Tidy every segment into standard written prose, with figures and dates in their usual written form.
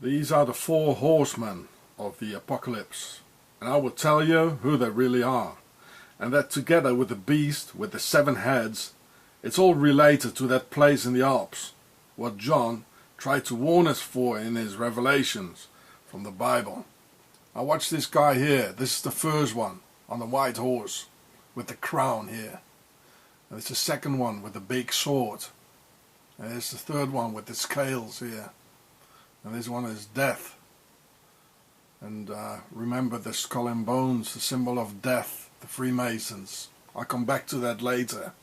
These are the four horsemen of the apocalypse, and I will tell you who they really are, and that together with the beast with the 7 heads, it's all related to that place in the Alps, what John tried to warn us for in his revelations from the Bible. Now watch this guy here. This is the first one on the white horse with the crown here. And it's the second one with the big sword. And it's the third one with the scales here. And this one is death. And remember the skull and bones, the symbol of death, the Freemasons. I'll come back to that later.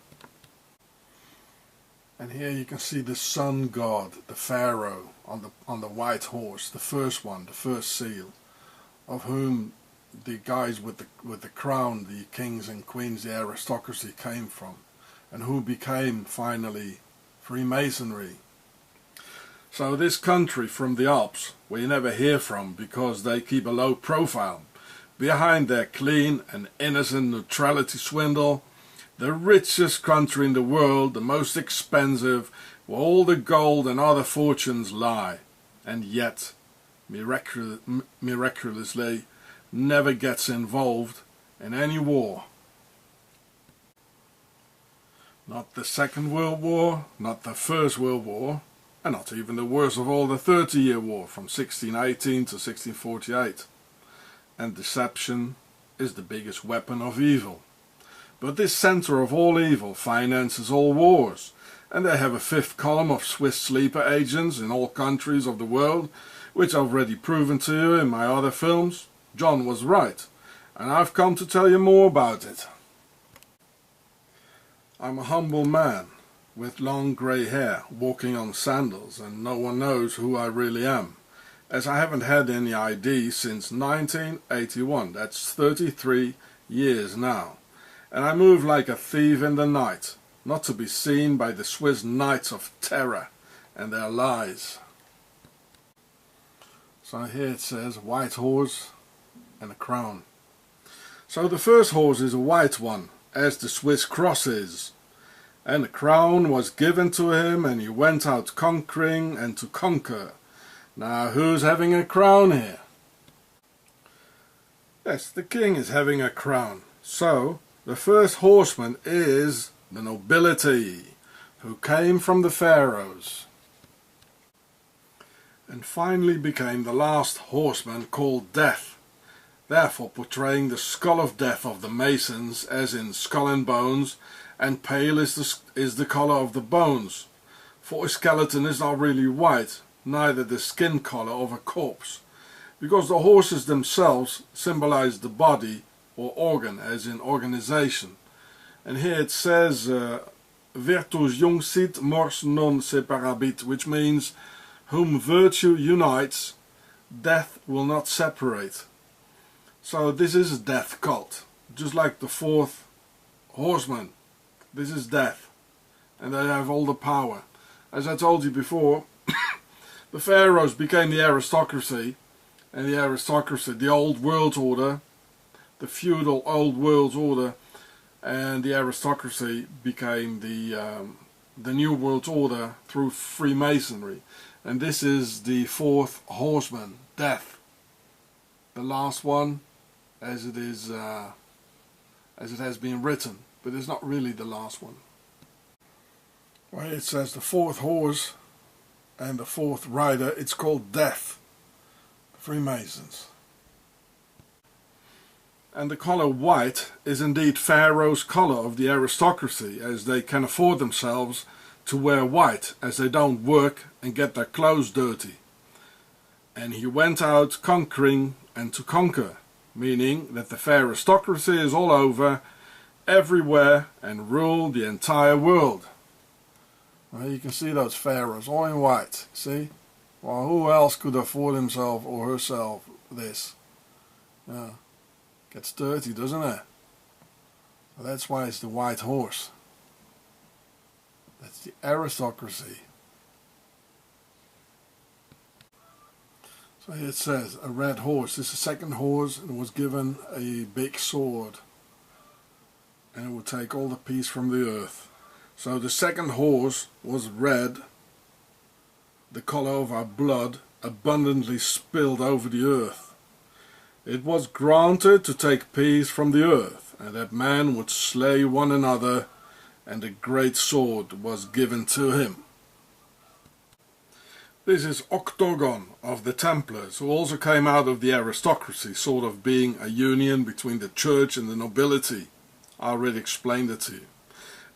And here you can see the sun god, the Pharaoh, on the white horse, the first one, the first seal, of whom the guys with the crown, the kings and queens, the aristocracy came from, and who became finally Freemasonry. So this country from the Alps, where you never hear from because they keep a low profile, behind their clean and innocent neutrality swindle, the richest country in the world, the most expensive, where all the gold and other fortunes lie, and yet, miraculously, never gets involved in any war. Not the Second World War, not the First World War, and not even the worst of all, the 30-year war from 1618 to 1648. And deception is the biggest weapon of evil. But this center of all evil finances all wars, and they have a 5th column of Swiss sleeper agents in all countries of the world, which I've already proven to you in my other films. John was right, and I've come to tell you more about it. I'm a humble man with long grey hair, walking on sandals, and no one knows who I really am, as I haven't had any ID since 1981. That's 33 years now. And I move like a thief in the night, not to be seen by the Swiss Knights of Terror and their lies. So here it says white horse and a crown. So the first horse is a white one, as the Swiss cross is. And the crown was given to him, and he went out conquering and to conquer. Now who's having a crown here? Yes, the king is having a crown. So the first horseman is the nobility, who came from the pharaohs, and finally became the last horseman, called Death, therefore portraying the skull of death of the Masons, as in skull and bones, and pale is the color of the bones, for a skeleton is not really white, neither the skin color of a corpse, because the horses themselves symbolize the body or organ, as in organization. And here it says virtus junxit mors non separabit, which means whom virtue unites, death will not separate. So this is a death cult, just like the 4th horseman. This is death, and they have all the power. As I told you before, the pharaohs became the aristocracy, and the aristocracy, the old world order, the feudal old world order, and the aristocracy became the new world order through Freemasonry. And this is the 4th horseman, death, the last one, as it is, as it has been written, but it's not really the last one. Well, it says the 4th horse and the 4th rider. It's called Death, the Freemasons. And the color white is indeed Pharaoh's color of the aristocracy, as they can afford themselves to wear white, as they don't work and get their clothes dirty. And he went out conquering and to conquer, meaning that the aristocracy is all over, everywhere, and ruled the entire world. Well, you can see those pharaohs all in white, see? Well, who else could afford himself or herself this? Yeah. Gets dirty, doesn't it? Well, that's why it's the white horse. That's the aristocracy. So here it says, a red horse. This is the 2nd horse, and was given a big sword. And it will take all the peace from the earth. So the 2nd horse was red, the colour of our blood abundantly spilled over the earth. It was granted to take peace from the earth, and that man would slay one another, and a great sword was given to him. This is Octagon of the Templars, who also came out of the aristocracy, sort of being a union between the church and the nobility. I already explained it to you.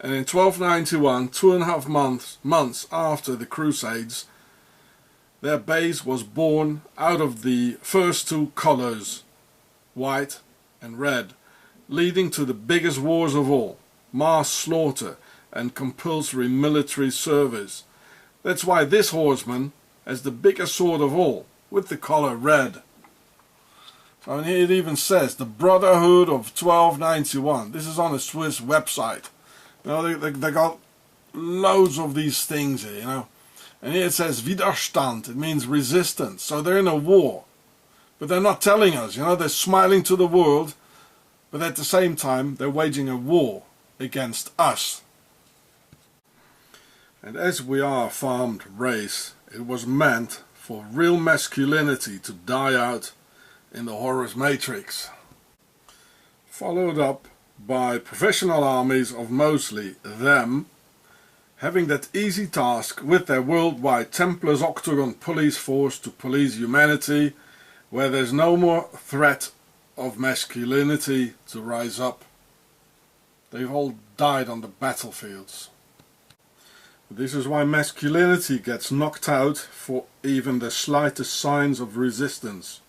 And in 1291, 2.5 months after the Crusades, their base was born out of the first two colours, white and red, leading to the biggest wars of all, mass slaughter and compulsory military service. That's why this horseman has the biggest sword of all, with the colour red. So it even says, the Brotherhood of 1291. This is on a Swiss website. You know, they got loads of these things here, you know. And here it says Widerstand. It means resistance. So they're in a war. But they're not telling us, you know. They're smiling to the world. But at the same time, they're waging a war against us. And as we are a farmed race, it was meant for real masculinity to die out in the Horus Matrix. Followed up by professional armies of mostly them, having that easy task with their worldwide Templars Octagon police force to police humanity, where there's no more threat of masculinity to rise up. They've all died on the battlefields. This is why masculinity gets knocked out for even the slightest signs of resistance,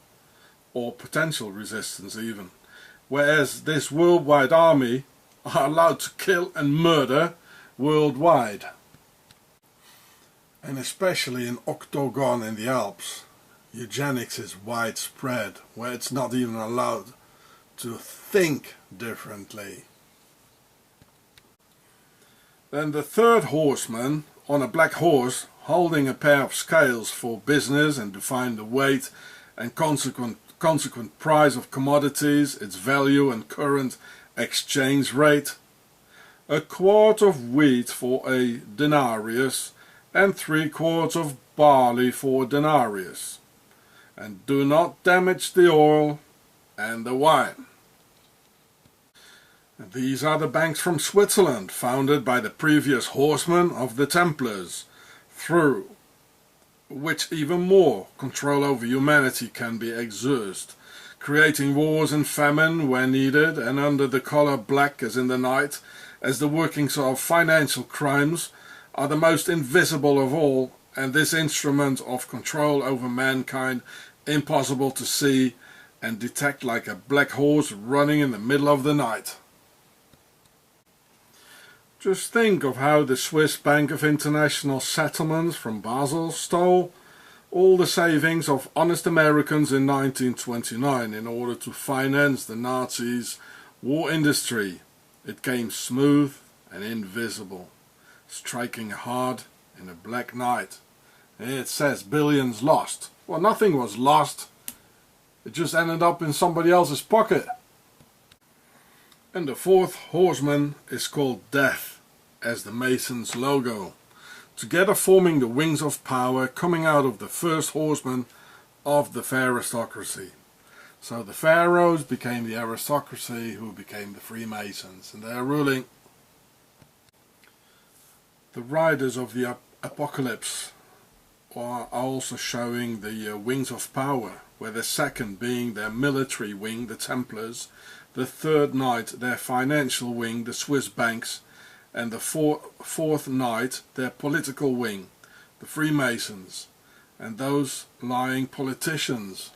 or potential resistance even, whereas this worldwide army are allowed to kill and murder worldwide. And especially in Octagon in the Alps, eugenics is widespread, where it's not even allowed to think differently. Then the third horseman, on a black horse, holding a pair of scales for business and to find the weight and consequent price of commodities, its value and current exchange rate. A quart of wheat for a denarius, and 3 quarts of barley for a denarius. And do not damage the oil and the wine. And these are the banks from Switzerland, founded by the previous horsemen of the Templars, through which even more control over humanity can be exerted, creating wars and famine where needed, and under the colour black as in the night, as the workings of financial crimes are the most invisible of all, and this instrument of control over mankind impossible to see and detect, like a black horse running in the middle of the night. Just think of how the Swiss Bank of International Settlements from Basel stole all the savings of honest Americans in 1929 in order to finance the Nazis' war industry. It came smooth and invisible, striking hard in a black night. It says billions lost. Well, nothing was lost. It just ended up in somebody else's pocket. And the fourth horseman is called Death, as the Masons' logo, together forming the wings of power coming out of the first horseman of the aristocracy. So the pharaohs became the aristocracy, who became the Freemasons, and they are ruling. The riders of the apocalypse are also showing the wings of power, where the second being their military wing, the Templars, the third knight their financial wing, the Swiss banks, and the fourth knight their political wing, the Freemasons, and those lying politicians.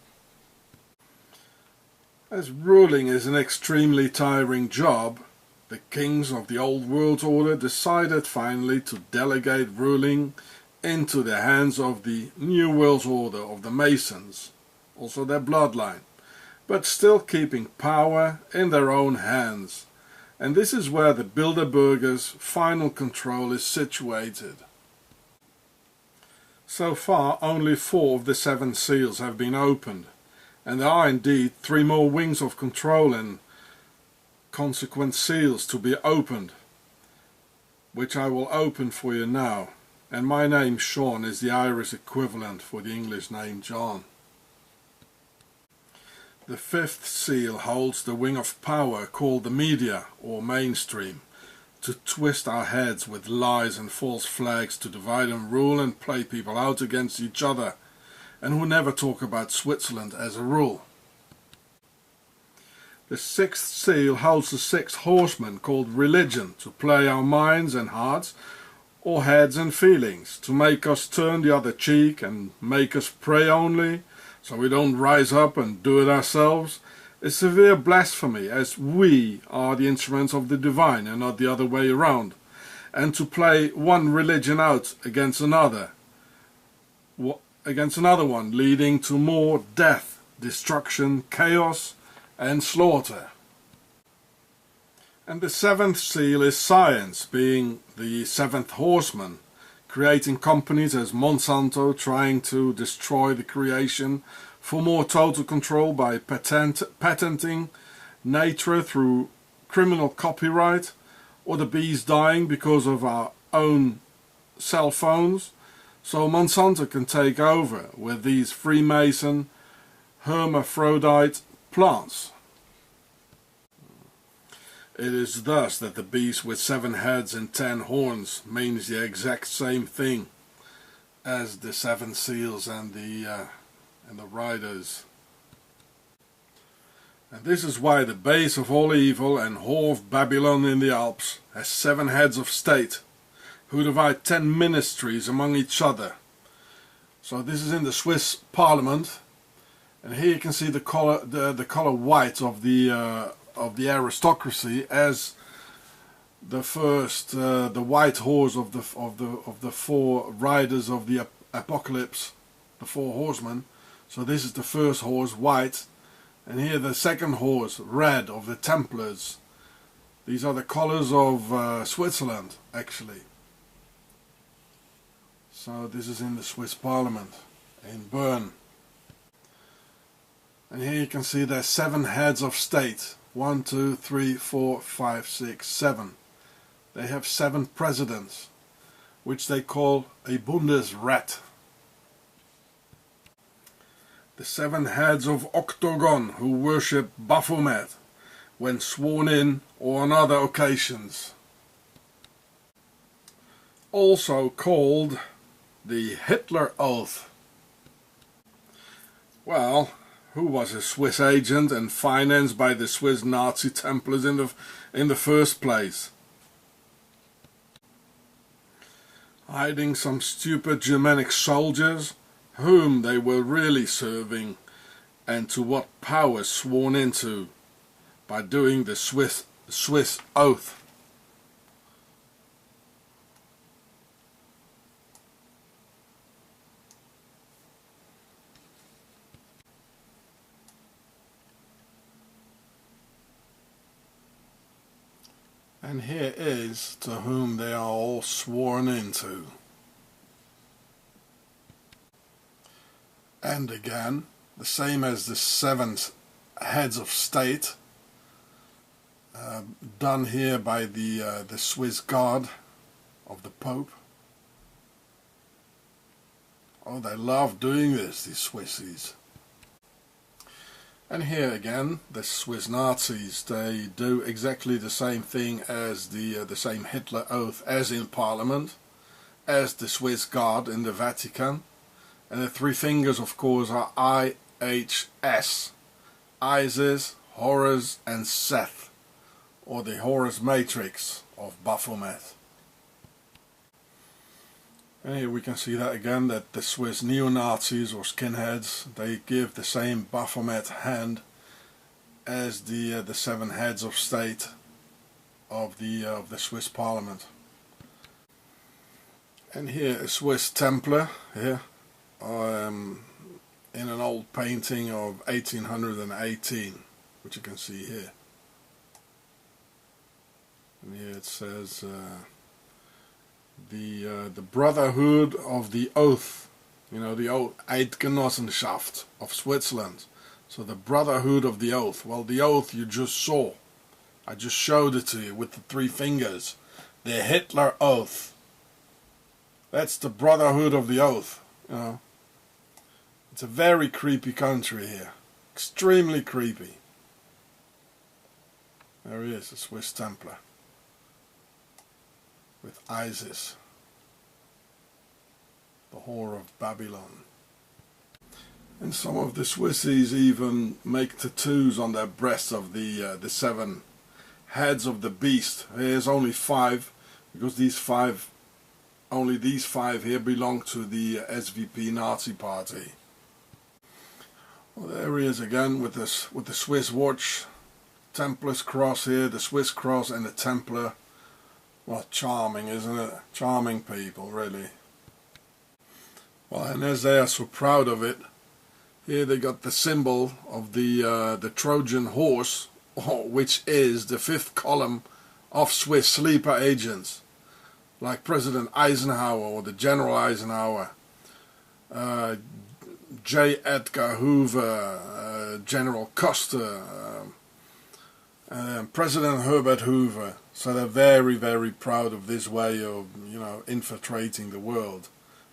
As ruling is an extremely tiring job, the kings of the old world order decided finally to delegate ruling into the hands of the new world order of the Masons, also their bloodline, but still keeping power in their own hands. And this is where the Bilderbergers' final control is situated. So far only 4 of the 7 seals have been opened, and there are indeed 3 more wings of control and consequent seals to be opened, which I will open for you now. And my name Sean is the Irish equivalent for the English name John. The fifth seal holds the wing of power called the media or mainstream, to twist our heads with lies and false flags, to divide and rule and play people out against each other, and who never talk about Switzerland as a rule. The sixth seal holds the sixth horseman called religion, to play our minds and hearts, or heads and feelings, to make us turn the other cheek and make us pray only, so we don't rise up and do it ourselves, is severe blasphemy, as we are the instruments of the divine and not the other way around, and to play one religion out against another one, leading to more death, destruction, chaos and slaughter. And the seventh seal is science, being the seventh horseman, creating companies as Monsanto, trying to destroy the creation for more total control by patenting nature through criminal copyright, or the bees dying because of our own cell phones, so Monsanto can take over with these Freemason hermaphrodite plants. It is thus that the beast with 7 heads and 10 horns means the exact same thing as the 7 seals and the riders. And this is why the base of all evil and whore of Babylon in the Alps has 7 heads of state, who divide 10 ministries among each other. So this is in the Swiss Parliament, and here you can see the color white of the aristocracy as the first the white horse of the 4 riders of the apocalypse, the 4 horsemen. So this is the first horse, white, and here the second horse, red, of the Templars. These are the colors of Switzerland, actually. So this is in the Swiss Parliament in Bern. And here you can see there's 7 heads of state. 1, 2, 3, 4, 5, 6, 7. They have 7 presidents, which they call a Bundesrat. The 7 heads of Octagon, who worship Baphomet when sworn in or on other occasions. Also called the Hitler Oath. Well, who was a Swiss agent and financed by the Swiss Nazi Templars in the first place? Hiding some stupid Germanic soldiers whom they were really serving, and to what power sworn into by doing the Swiss oath. And here is to whom they are all sworn into. And again, the same as the 7 heads of state, done here by the Swiss Guard of the Pope. Oh, they love doing this, these Swissies. And here again, the Swiss Nazis, they do exactly the same thing as the same Hitler Oath as in Parliament, as the Swiss Guard in the Vatican. And the 3 fingers, of course, are IHS, Isis, Horus and Seth, or the Horus Matrix of Baphomet. And here we can see that again, that the Swiss neo-Nazis or skinheads, they give the same Baphomet hand as the 7 heads of state of the Swiss Parliament. And here a Swiss Templar here, in an old painting of 1818, which you can see here. And here it says the Brotherhood of the Oath, you know, the old Eidgenossenschaft of Switzerland. So the Brotherhood of the Oath. Well, the oath you just saw, I just showed it to you with the 3 fingers. The Hitler Oath. That's the Brotherhood of the Oath, you know. It's a very creepy country here. Extremely creepy. There he is, a Swiss Templar. With Isis. The whore of Babylon. And some of the Swissies even make tattoos on their breasts of the 7 heads of the beast. There's only 5, because only these 5 here belong to the SVP Nazi Party. Well, there he is again with the Swiss watch, Templar's cross here, the Swiss cross and the Templar. Well, charming, isn't it? Charming people, really. Well, and as they are so proud of it, here they got the symbol of the Trojan horse, which is the 5th column of Swiss sleeper agents, like President Eisenhower or the General Eisenhower, J. Edgar Hoover, General Custer, President Herbert Hoover. So they're very, very proud of this way of, you know, infiltrating the world.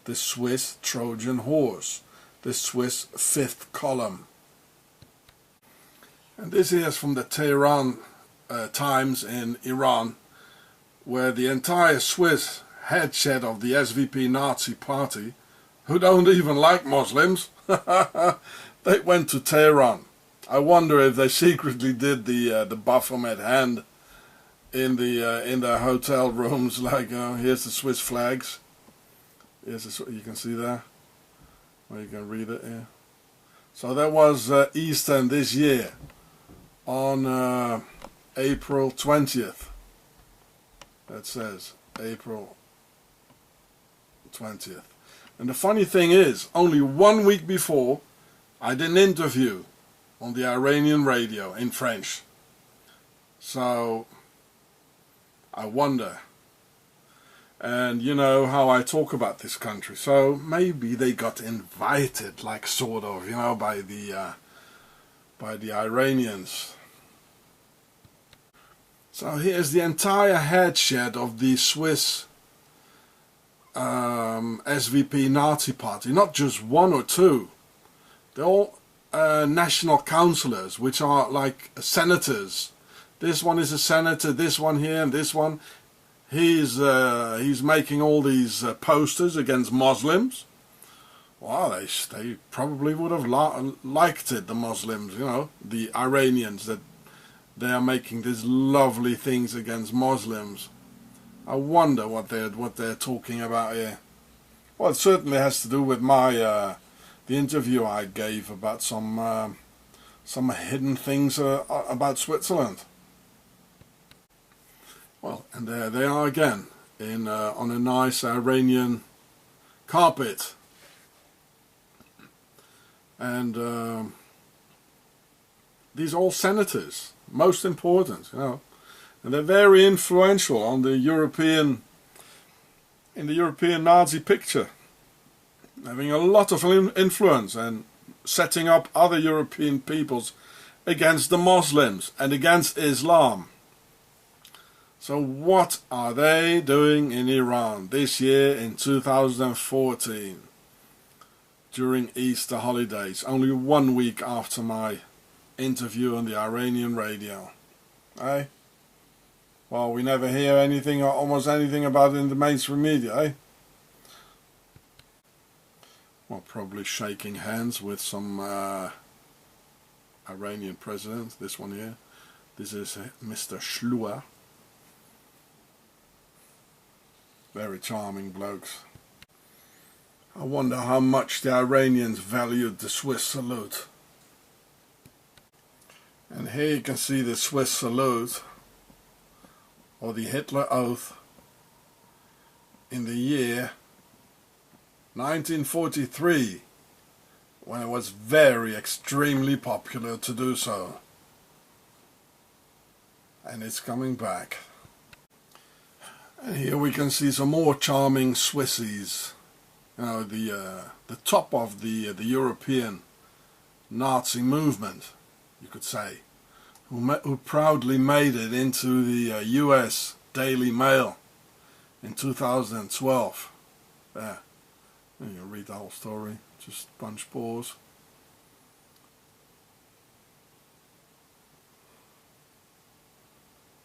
The Swiss Trojan horse, the Swiss 5th column. And this is from the Tehran Times in Iran, where the entire Swiss headset of the SVP Nazi Party, who don't even like Muslims, they went to Tehran. I wonder if they secretly did the Baphomet hand in their hotel rooms, like here's the Swiss flags. Here's you can see there. Well, you can read it here. So that was Easter this year on April 20th. That says April 20th. And the funny thing is, only 1 week before, I did an interview on the Iranian radio in French. So I wonder. And you know how I talk about this country. So maybe they got invited, like sort of, you know, by the Iranians. So here's the entire headset of the Swiss SVP Nazi Party. Not just 1 or 2. They're all national councillors, which are like senators. This one is a senator, this one here, and this one. He's making all these posters against Muslims. Well, they probably would have liked it, the Muslims, you know, the Iranians, that they are making these lovely things against Muslims. I wonder what they're talking about here. Well, it certainly has to do with my the interview I gave about some hidden things about Switzerland. Well, and there they are again on a nice Iranian carpet, and these are all senators, most important, you know. And they're very influential on the European Nazi picture, having a lot of influence and setting up other European peoples against the Muslims and against Islam. So what are they doing in Iran this year in 2014 during Easter holidays, only 1 week after my interview on the Iranian radio? Eh? Well, we never hear anything or almost anything about it in the mainstream media, eh? Well, probably shaking hands with some Iranian president. This one here. This is Mr. Girueh. Very charming blokes. I wonder how much the Iranians valued the Swiss salute. And here you can see the Swiss salute, or the Hitler Oath, in the year 1943, when it was very extremely popular to do so. And it's coming back. And here we can see some more charming Swissies. You know, the top of the European Nazi movement, you could say, who proudly made it into the US Daily Mail in 2012. There. And you'll read the whole story. Just punch pause.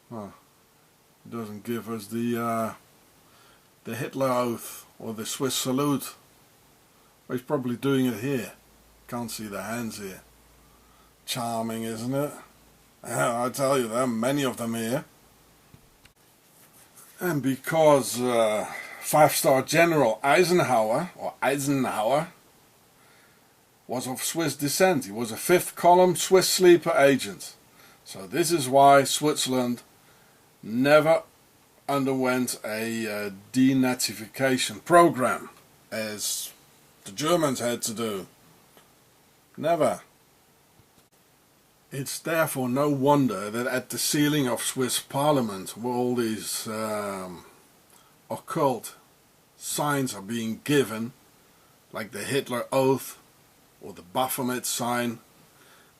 Well, it doesn't give us the Hitler oath or the Swiss salute. Well, he's probably doing it here. Can't see the hands here. Charming, isn't it? I tell you, there are many of them here. And because five-star General Eisenhower was of Swiss descent, he was a fifth-column Swiss sleeper agent. So this is why Switzerland never underwent a denazification program, as the Germans had to do. Never. It's therefore no wonder that at the ceiling of Swiss Parliament, where all these occult signs are being given, like the Hitler oath or the Baphomet sign,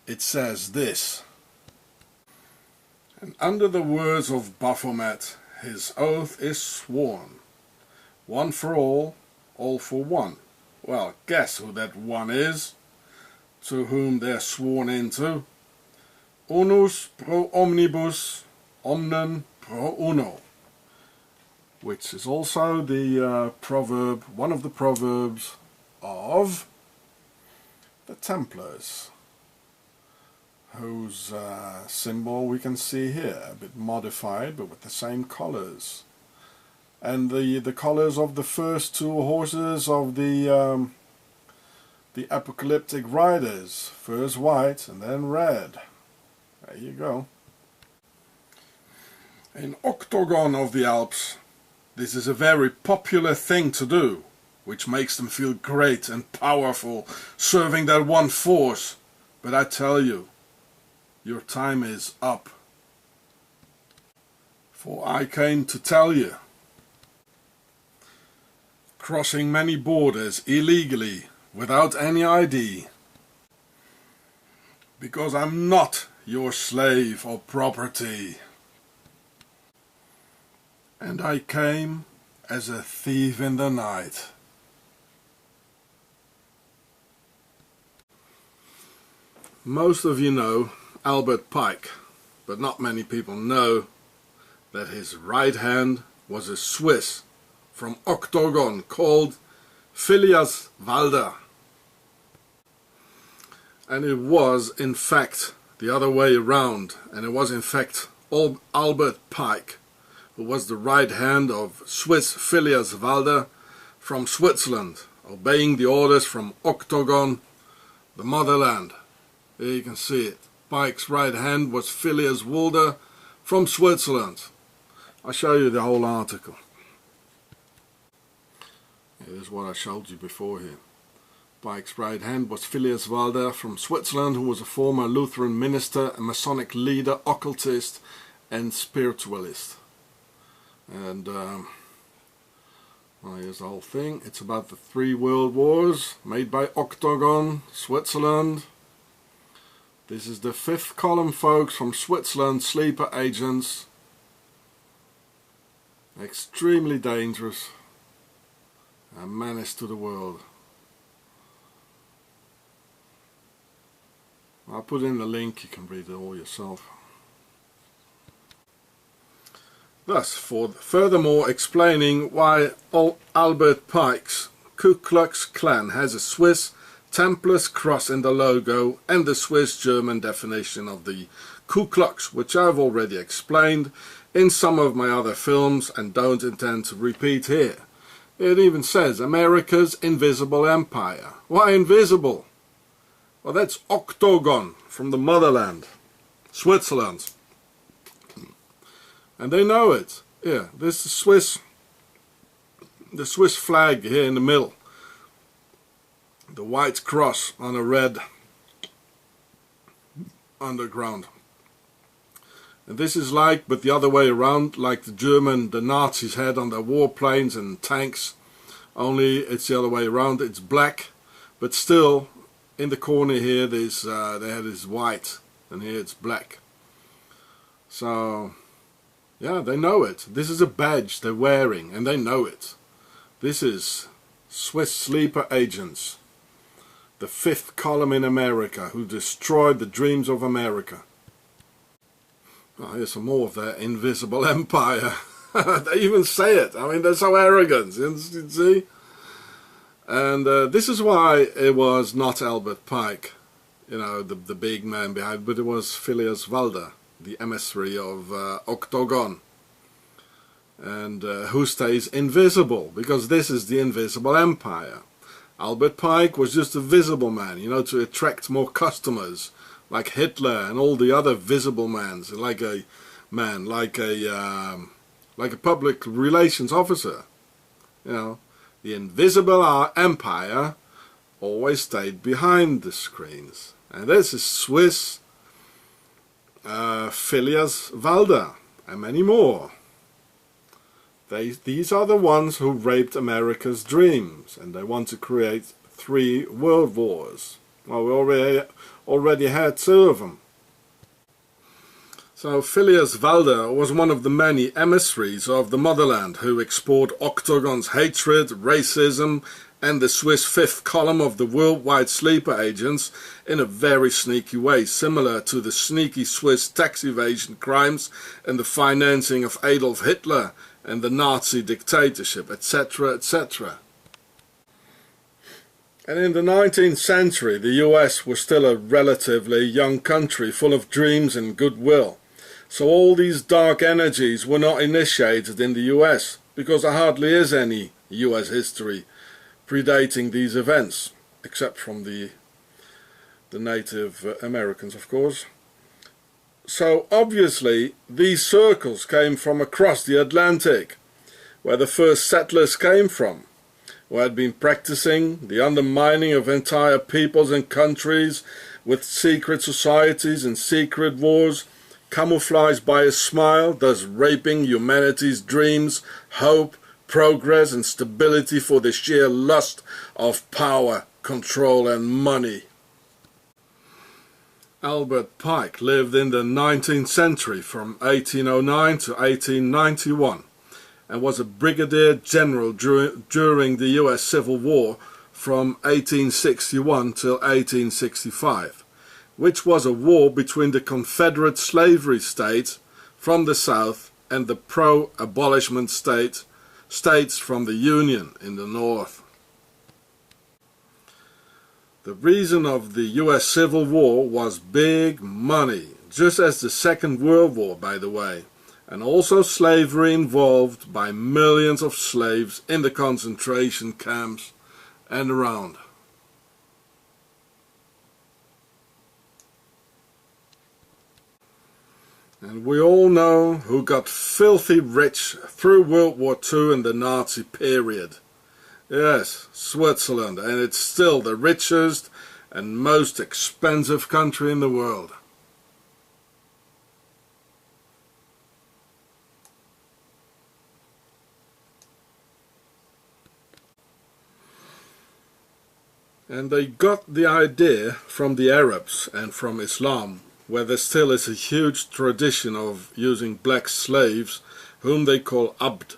it says this: "And under the words of Baphomet, his oath is sworn. One for all for one." Well, guess who that one is, to whom they're sworn into? Unus pro omnibus, omnem pro uno, which is also the proverb, one of the proverbs of the Templars, whose symbol we can see here, a bit modified, but with the same colors. And the colors of the first two horses of the apocalyptic riders, first white and then red. There you go. In Octagon of the Alps, this is a very popular thing to do, which makes them feel great and powerful, serving that one force. But I tell you, your time is up. For I came to tell you, crossing many borders illegally, without any ID, because I'm not your slave or property. And I came as a thief in the night. Most of you know Albert Pike, but not many people know that his right hand was a Swiss from Octagon called Phileas Walder. And it was in fact the other way around, and it was in fact Albert Pike who was the right hand of Swiss Phileas Walder from Switzerland, obeying the orders from Octagon, the motherland. There you can see it. Pike's right hand was Phileas Walder from Switzerland. I'll show you the whole article. Here's what I showed you before here. Pike's right hand was Phileas Walder from Switzerland, who was a former Lutheran minister, a Masonic leader, occultist and spiritualist. And well, here's the whole thing. It's about the 3 world wars made by Octagon, Switzerland. This is the 5th column, folks, from Switzerland, sleeper agents. Extremely dangerous. A menace to the world. I'll put in the link, you can read it all yourself. Thus, furthermore explaining why Albert Pike's Ku Klux Klan has a Swiss Templars cross in the logo and the Swiss-German definition of the Ku Klux, which I've already explained in some of my other films and don't intend to repeat here. It even says America's Invisible Empire. Why invisible? Well, that's Octagon from the motherland, Switzerland. And they know it. Yeah, this is the Swiss flag here in the middle. The white cross on a red underground. And this is like, but the other way around, like the Nazis had on their warplanes and tanks. Only it's the other way around. It's black, but still in the corner here they had this white, and here it's black. So yeah, they know it. This is a badge they're wearing, and they know it. This is Swiss sleeper agents, the fifth column in America, who destroyed the dreams of America. Oh, here's some more of their invisible empire. They even say it. I mean, they're so arrogant, you see? And this is why it was not Albert Pike, you know, the big man behind, but it was Phileas Walder, the emissary of Octagon, and who stays invisible, because this is the invisible empire. Albert Pike was just a visible man, you know, to attract more customers, like Hitler and all the other visible men, like a public relations officer, you know. The invisible empire always stayed behind the screens. And this is Swiss Phileas Walder and many more. These are the ones who raped America's dreams, and they want to create 3 world wars. Well, we already had 2 of them. So Phileas Walder was one of the many emissaries of the motherland who explored Octagon's hatred, racism, and the Swiss fifth column of the worldwide sleeper agents in a very sneaky way, similar to the sneaky Swiss tax evasion crimes and the financing of Adolf Hitler and the Nazi dictatorship, etc., etc. And in the 19th century, the US was still a relatively young country full of dreams and goodwill. So all these dark energies were not initiated in the US, because there hardly is any US history predating these events, except from the Native Americans, of course. So obviously these circles came from across the Atlantic, where the first settlers came from, who had been practicing the undermining of entire peoples and countries with secret societies and secret wars, camouflaged by a smile, thus raping humanity's dreams, hope, progress and stability for the sheer lust of power, control and money. Albert Pike lived in the 19th century from 1809 to 1891 and was a brigadier general during the US Civil War from 1861 till 1865. Which was a war between the Confederate slavery states from the South and the pro-abolishment states from the Union in the North. The reason of the US Civil War was big money, just as the Second World War, by the way, and also slavery involved by millions of slaves in the concentration camps and around. And we all know who got filthy rich through World War II and the Nazi period. Yes, Switzerland, and it's still the richest and most expensive country in the world. And they got the idea from the Arabs and from Islam, where there still is a huge tradition of using black slaves, whom they call abd,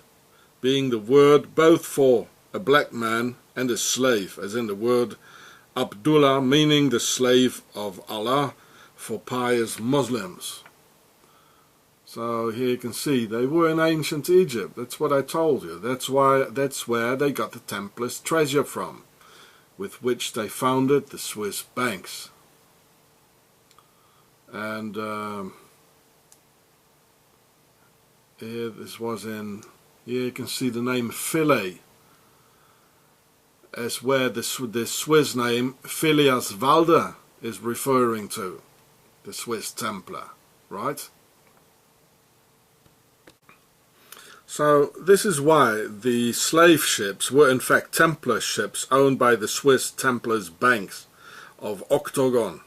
being the word both for a black man and a slave, as in the word Abdullah, meaning the slave of Allah, for pious Muslims. So here you can see they were in ancient Egypt. That's what I told you. That's where they got the Templars' treasure from, with which they founded the Swiss banks. And here you can see the name Philae, as where the Swiss name Phileas Walder is referring to, the Swiss Templar, right? So this is why the slave ships were in fact Templar ships owned by the Swiss Templars' banks of Octagon,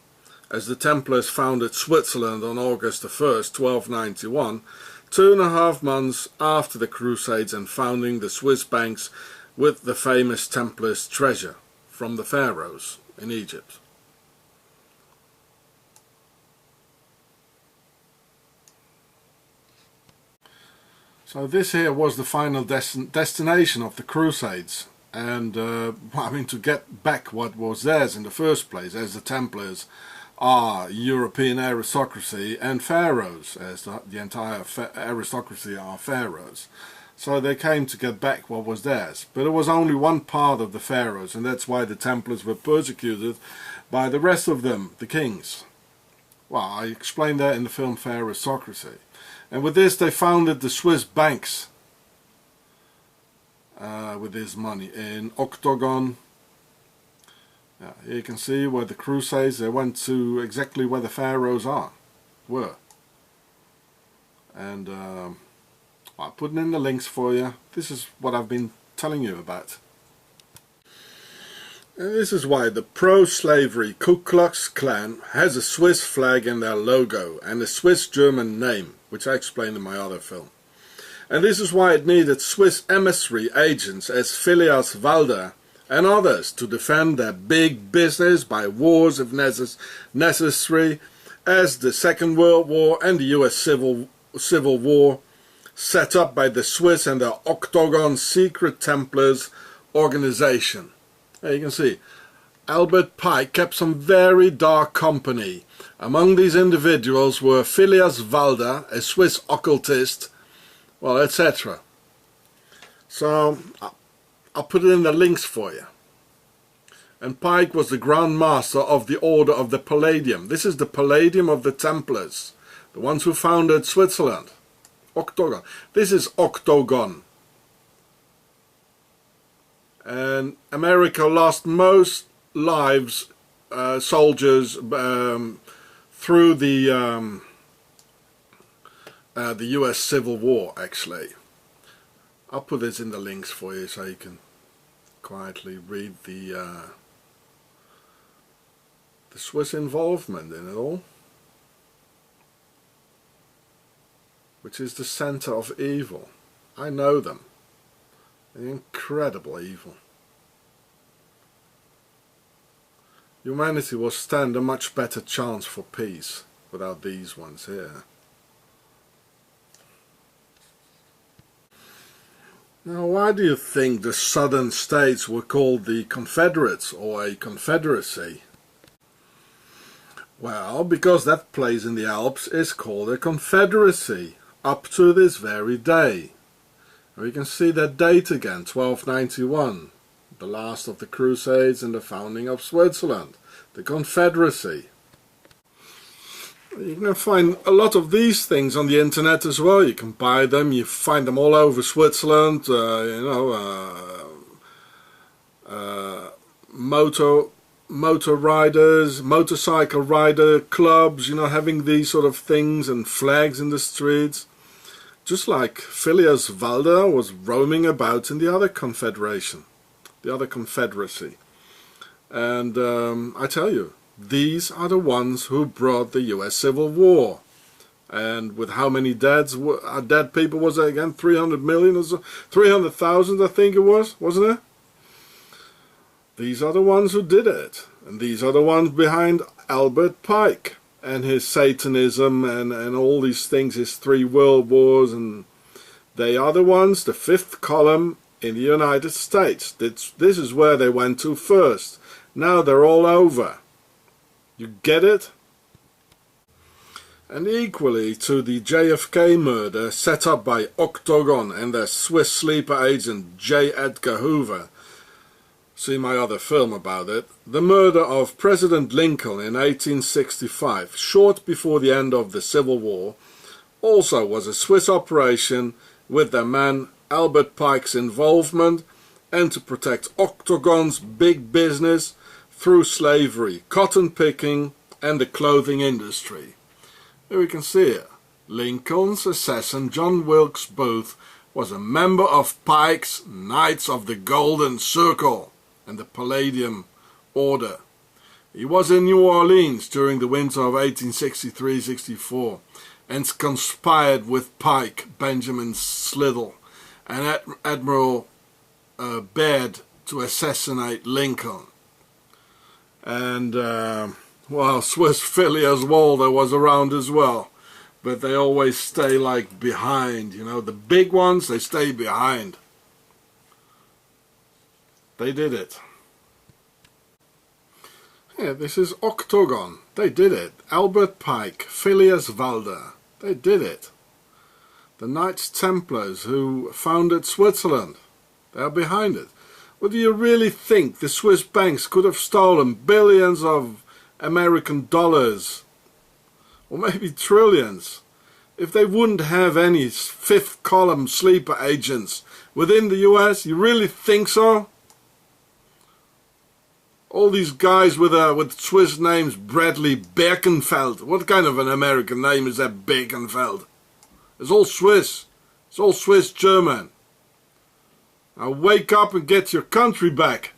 as the Templars founded Switzerland on August the 1st, 1291, 2.5 months after the Crusades, and founding the Swiss banks with the famous Templars' treasure from the pharaohs in Egypt. So this here was the final destination of the Crusades, And I mean, to get back what was theirs in the first place, as the Templars are European aristocracy and pharaohs, as the entire aristocracy are pharaohs. So they came to get back what was theirs. But it was only one part of the pharaohs, and that's why the Templars were persecuted by the rest of them, the kings. Well, I explained that in the film PharaoShow. And with this they founded the Swiss banks with this money in Octagon. Yeah, here you can see where the Crusades, they went to exactly where the pharaohs were. And I'll put in the links for you. This is what I've been telling you about. And this is why the pro-slavery Ku Klux Klan has a Swiss flag in their logo and a Swiss-German name, which I explained in my other film. And this is why it needed Swiss emissary agents as Phileas Walder and others to defend their big business by wars if necessary, as the Second World War and the US Civil War, set up by the Swiss and their Octagon Secret Templars organization. There you can see, Albert Pike kept some very dark company. Among these individuals were Phileas Walder, a Swiss occultist, well, etc. So I'll put it in the links for you. And Pike was the Grand Master of the Order of the Palladium. This is the Palladium of the Templars, the ones who founded Switzerland. Octagon. This is Octagon. And America lost most lives, soldiers, through the US Civil War, actually. I'll put this in the links for you so you can quietly read the Swiss involvement in it all, which is the center of evil. I know them. They're incredible evil. Humanity will stand a much better chance for peace without these ones here. Now, why do you think the southern states were called the Confederates or a confederacy? Well, because that place in the Alps is called a confederacy up to this very day. And we can see that date again, 1291, the last of the Crusades and the founding of Switzerland, the confederacy. You can find a lot of these things on the internet as well. You can buy them. You find them all over Switzerland. Motor riders, motorcycle rider clubs. Having these sort of things and flags in the streets. Just like Phileas Walder was roaming about in the other confederation, the other confederacy. And I tell you, these are the ones who brought the US Civil War. And with how many dead people was there again? 300 million or so? 300,000 I think it was, wasn't it? These are the ones who did it. And these are the ones behind Albert Pike and his Satanism and all these things, his 3 world wars. And they are the ones, the 5th column in the United States. This is where they went to first. Now they're all over. You get it? And equally to the JFK murder set up by Octagon and their Swiss sleeper agent J. Edgar Hoover. See my other film about it. The murder of President Lincoln in 1865, short before the end of the Civil War, also was a Swiss operation with their man Albert Pike's involvement and to protect Octagon's big business through slavery, cotton picking and the clothing industry. Here we can see it. Lincoln's assassin John Wilkes Booth was a member of Pike's Knights of the Golden Circle and the Palladium Order. He was in New Orleans during the winter of 1863-64 and conspired with Pike, Benjamin Slidell and Admiral Baird to assassinate Lincoln. And well, Swiss Phileas Walder was around as well, but they always stay like behind, the big ones, they stay behind. They did it. Yeah, this is Octagon. They did it. Albert Pike, Phileas Walder. They did it. The Knights Templars who founded Switzerland. They are behind it. Well, do you really think the Swiss banks could have stolen billions of American dollars, or maybe trillions, if they wouldn't have any fifth column sleeper agents within the US? You really think so? All these guys with Swiss names, Bradley Birkenfeld. What kind of an American name is that, Birkenfeld? It's all Swiss. It's all Swiss German. Now wake up and get your country back.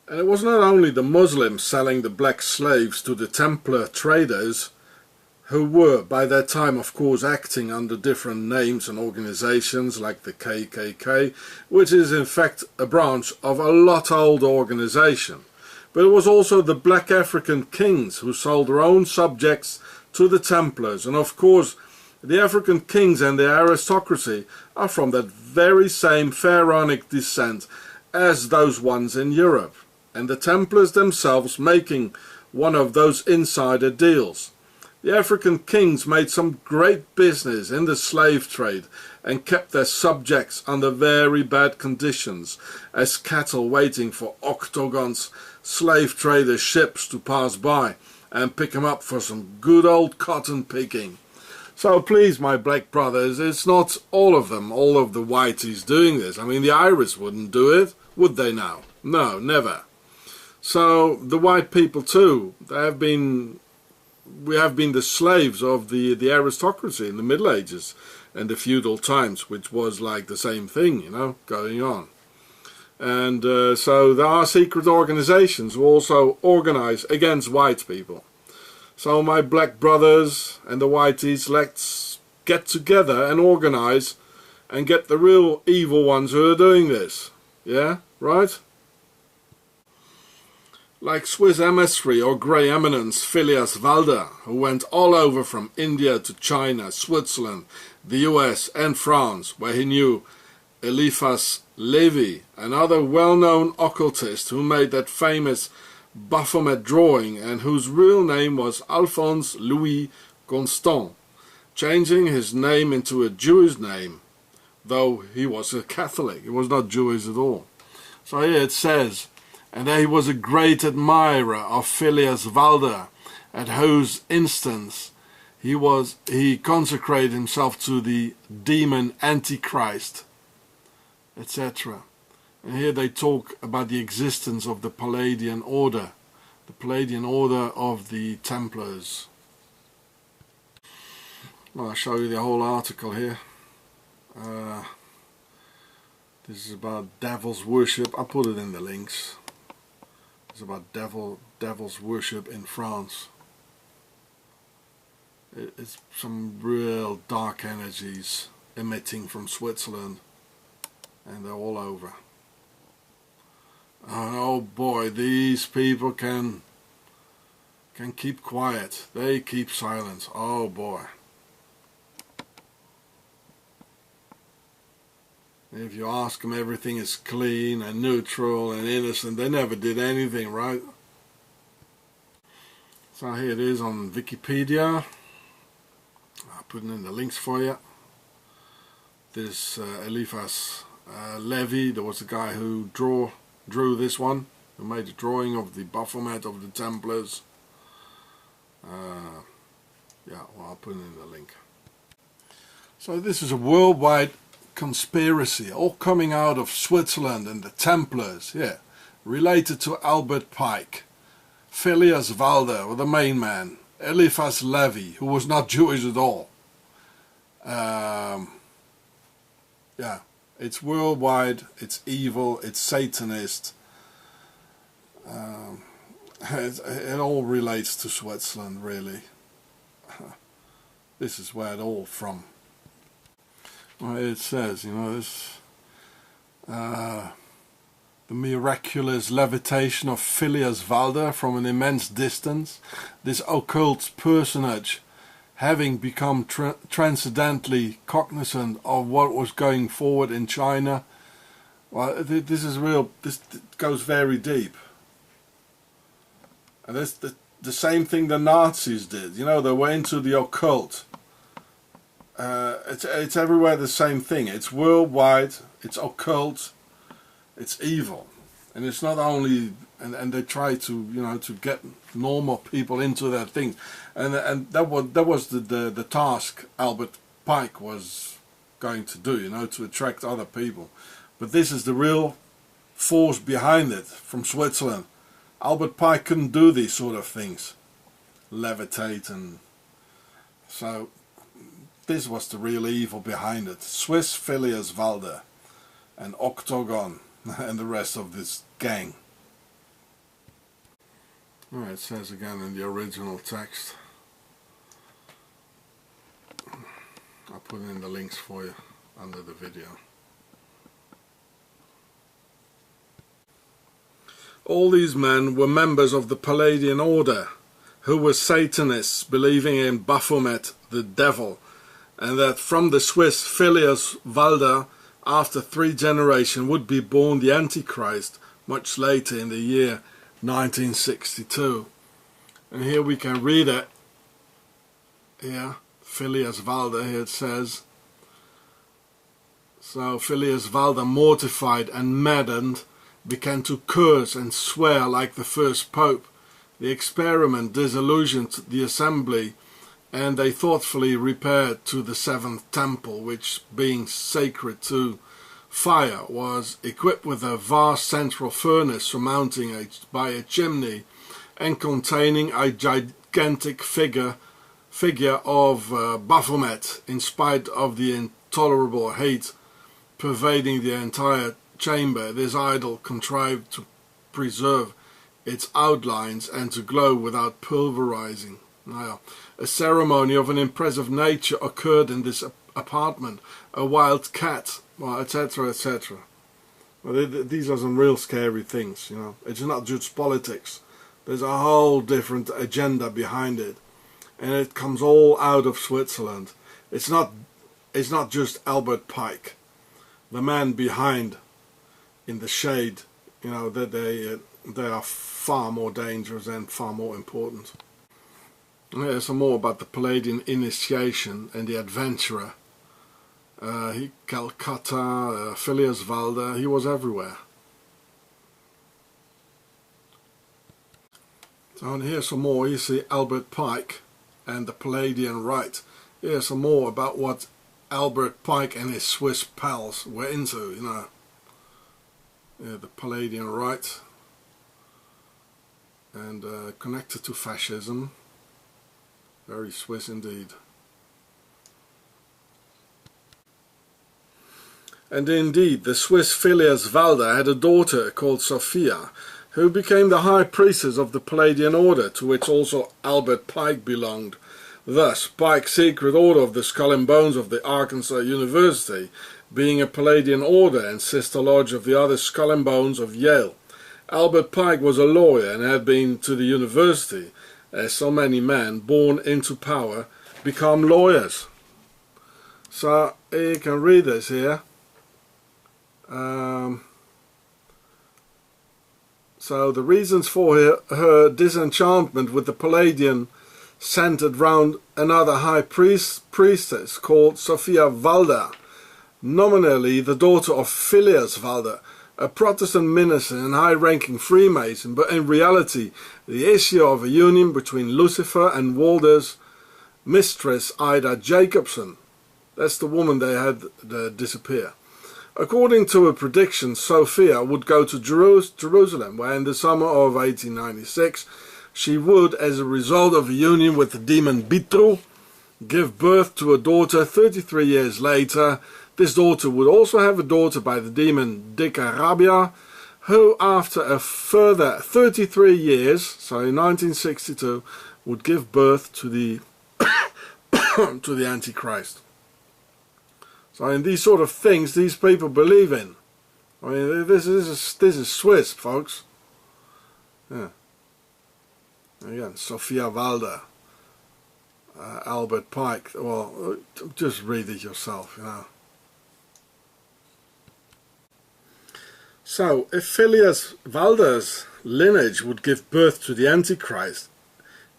And it was not only the Muslims selling the black slaves to the Templar traders, who were by that time of course acting under different names and organizations like the KKK, which is in fact a branch of a lot older organization. But it was also the black African kings who sold their own subjects to the Templars, and of course the African kings and the aristocracy are from that very same pharaonic descent as those ones in Europe, and the Templars themselves making one of those insider deals. The African kings made some great business in the slave trade and kept their subjects under very bad conditions as cattle waiting for Octagon's slave trader ships to pass by and pick them up for some good old cotton picking. So please, my black brothers, it's not all of them, all of the whiteys doing this. I mean, the Irish wouldn't do it, would they now? No, never. So the white people too, we have been the slaves of the aristocracy in the Middle Ages and the feudal times, which was like the same thing, you know, going on. And so there are secret organizations who also organize against white people. So my black brothers and the whiteys, let's get together and organize and get the real evil ones who are doing this. Yeah, right? Like Swiss emissary or Grey Eminence Phileas Walder, who went all over from India to China, Switzerland, the US and France, where he knew Eliphas Levi, another well-known occultist who made that famous Baphomet drawing and whose real name was Alphonse Louis Constant, changing his name into a Jewish name, though he was a Catholic. He was not Jewish at all. So here it says, and he was a great admirer of Phileas Walder, at whose instance he consecrated himself to the demon Antichrist, etc. And here they talk about the existence of the Palladian order of the Templars. Well, I'll show you the whole article here. This is about devil's worship. I'll put it in the links. It's about devil's worship in France. It's some real dark energies emitting from Switzerland, and they're all over. And oh boy, these people can keep quiet. They keep silence. Oh boy. If you ask them, everything is clean and neutral and innocent. They never did anything, right? So here it is on Wikipedia. I'll put in the links for you. This Eliphas Levi, there was a guy who drew this one, who made a drawing of the Baphomet of the Templars. Yeah, well, I'll put in the link. So this is a worldwide conspiracy, all coming out of Switzerland and the Templars, yeah, related to Albert Pike, Phileas Walder, or the main man, Eliphas Levi, who was not Jewish at all. Yeah, it's worldwide, it's evil, it's Satanist. It all relates to Switzerland, really. This is where it all from. Well, it says, you know, this, the miraculous levitation of Phileas Walder from an immense distance, this occult personage having become transcendently cognizant of what was going forward in China, Well, this is real. This goes very deep, and it's the same thing the Nazis did. You know, they were into the occult. It's everywhere the same thing. It's worldwide. It's occult. It's evil, and it's not only. And they try to, you know, to get normal people into their things, and that was the task Albert Pike was going to do, you know, to attract other people. But this is the real force behind it, from Switzerland. Albert Pike couldn't do these sort of things, levitate, and so this was the real evil behind it. Swiss Phileas Walder and Octagon and the rest of this gang. Alright, it says again in the original text. I'll put in the links for you under the video. All these men were members of the Palladian order, who were Satanists believing in Baphomet, the devil, and that from the Swiss Phileas Walder, after 3 generations, would be born the Antichrist much later in the year 1962. And here we can read it. Here, Phileas Walder, here it says. So Phileas Walder, mortified and maddened, began to curse and swear like the first pope. The experiment disillusioned the assembly, and they thoughtfully repaired to the 7th temple, which, being sacred to fire, was equipped with a vast central furnace surmounting by a chimney and containing a gigantic figure of Baphomet, in spite of the intolerable hate pervading the entire chamber. This idol contrived to preserve its outlines and to glow without pulverizing. Now, a ceremony of an impressive nature occurred in this apartment. A wild cat, well, etc., etc. Well, these are some real scary things, you know. It's not just politics. There's a whole different agenda behind it, and it comes all out of Switzerland. It's not just Albert Pike, the man behind, in the shade. You know, that they are far more dangerous and far more important. Here's some more about the Palladian initiation and the adventurer. Calcutta, Phileas Walder, he was everywhere. So and here's some more. You see Albert Pike and the Palladian Rite. Here's some more about what Albert Pike and his Swiss pals were into, you know. Yeah, the Palladian Rite, and connected to fascism. Very Swiss indeed. And indeed, the Swiss Phileas Walder had a daughter called Sophia, who became the high priestess of the Palladian order, to which also Albert Pike belonged. Thus, Pike's secret order of the Skull and Bones of the Arkansas University, being a Palladian order and sister lodge of the other Skull and Bones of Yale. Albert Pike was a lawyer and had been to the university, as so many men born into power become lawyers. So you can read this here. So the reasons for her disenchantment with the Palladian centered round another high priestess called Sophia Walder, nominally the daughter of Phileas Walder, a Protestant minister and high-ranking Freemason, but in reality the issue of a union between Lucifer and Walder's mistress Ida Jacobson. That's the woman they had disappear. According to a prediction, Sophia would go to Jerusalem, where in the summer of 1896 she would, as a result of a union with the demon Bitru, give birth to a daughter. 33 years later, this daughter would also have a daughter by the demon Dicarabia, who after a further 33 years, so in 1962, would give birth to the to the Antichrist. So in these sort of things, these people believe in. I mean, this is Swiss, folks. Yeah. Again, Sophia Walder, Albert Pike. Well, just read it yourself, you know. So, if Phileas Walder's lineage would give birth to the Antichrist,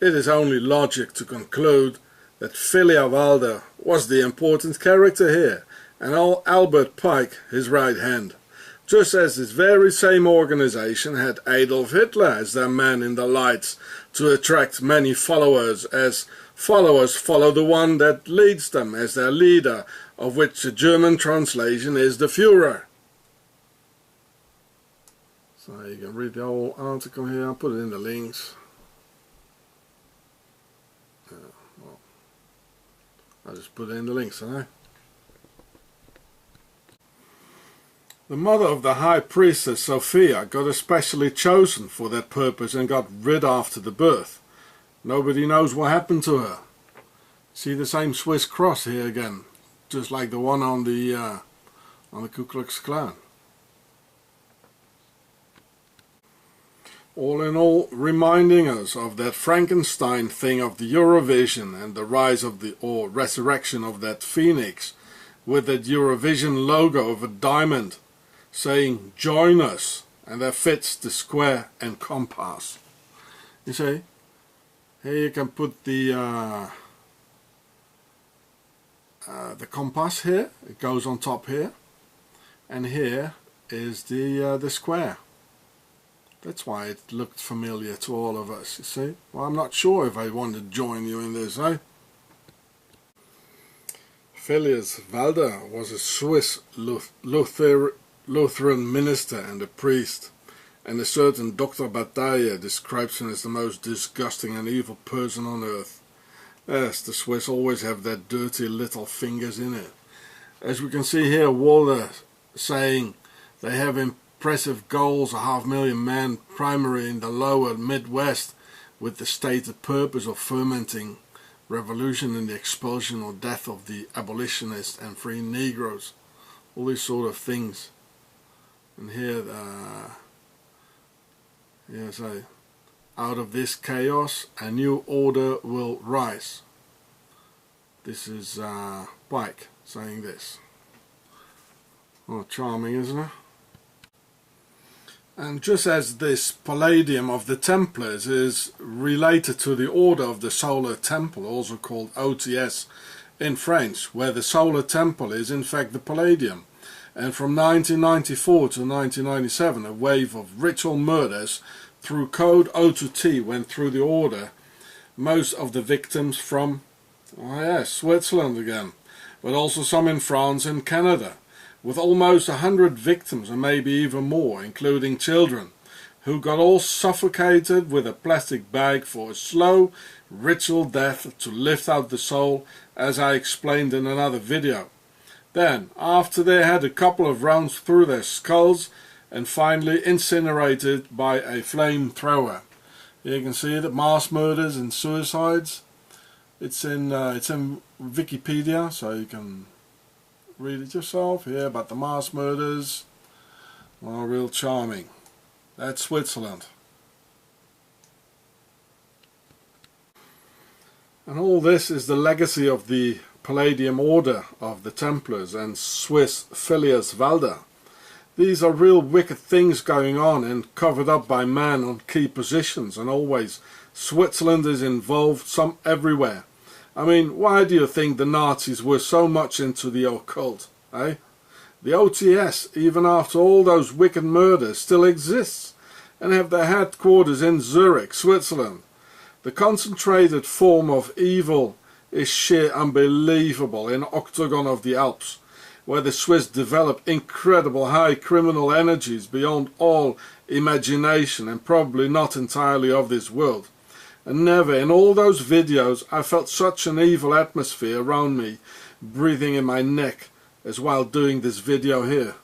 it is only logic to conclude that Phileas Walder was the important character here, and Albert Pike his right hand, just as this very same organization had Adolf Hitler as their man in the lights to attract many followers, as followers follow the one that leads them as their leader, of which the German translation is the Führer. So you can read the whole article here. I'll put it in the links. Well, I'll just put it in the links, eh? The mother of the high priestess Sophia got especially chosen for that purpose and got rid after the birth. Nobody knows what happened to her. See the same Swiss cross here again, just like the one on the Ku Klux Klan. All in all, reminding us of that Frankenstein thing of the Eurovision and the rise of the, or resurrection of that phoenix with that Eurovision logo of a diamond saying join us, and that fits the square and compass. You see, here you can put the compass here, it goes on top here, and here is the square. That's why it looked familiar to all of us, you see. Well, I'm not sure if I want to join you in this, eh? Phileas Walder was a Swiss Lutheran minister and a priest, and a certain Dr. Bataille describes him as the most disgusting and evil person on earth. Yes, the Swiss always have their dirty little fingers in it. As we can see here, Walder saying they have impressive goals, 500,000 men, primarily in the lower Midwest, with the stated purpose of fermenting revolution and the expulsion or death of the abolitionists and free Negroes. All these sort of things. And here, so out of this chaos, a new order will rise. This is Pike saying this. Oh, charming, isn't it? And just as this Palladium of the Templars is related to the Order of the Solar Temple, also called OTS in French, where the Solar Temple is in fact the Palladium. And from 1994 to 1997, a wave of ritual murders through Code O to T went through the Order. Most of the victims from, Switzerland again, but also some in France and Canada, with almost 100 victims and maybe even more, including children, who got all suffocated with a plastic bag for a slow ritual death to lift out the soul, as I explained in another video. Then, after they had a couple of rounds through their skulls, and finally incinerated by a flamethrower. Here you can see that mass murders and suicides. It's in Wikipedia, so you can read it yourself here about the mass murders. Well, real charming. That's Switzerland. And all this is the legacy of the Palladium Order of the Templars and Swiss Phileas Walder. These are real wicked things going on and covered up by man on key positions, and always Switzerland is involved, some everywhere. I mean, why do you think the Nazis were so much into the occult, eh? The OTS, even after all those wicked murders, still exists and have their headquarters in Zurich, Switzerland. The concentrated form of evil is sheer unbelievable in Octagon of the Alps, where the Swiss develop incredible high criminal energies beyond all imagination and probably not entirely of this world. And never in all those videos I felt such an evil atmosphere around me, breathing in my neck, as while doing this video here.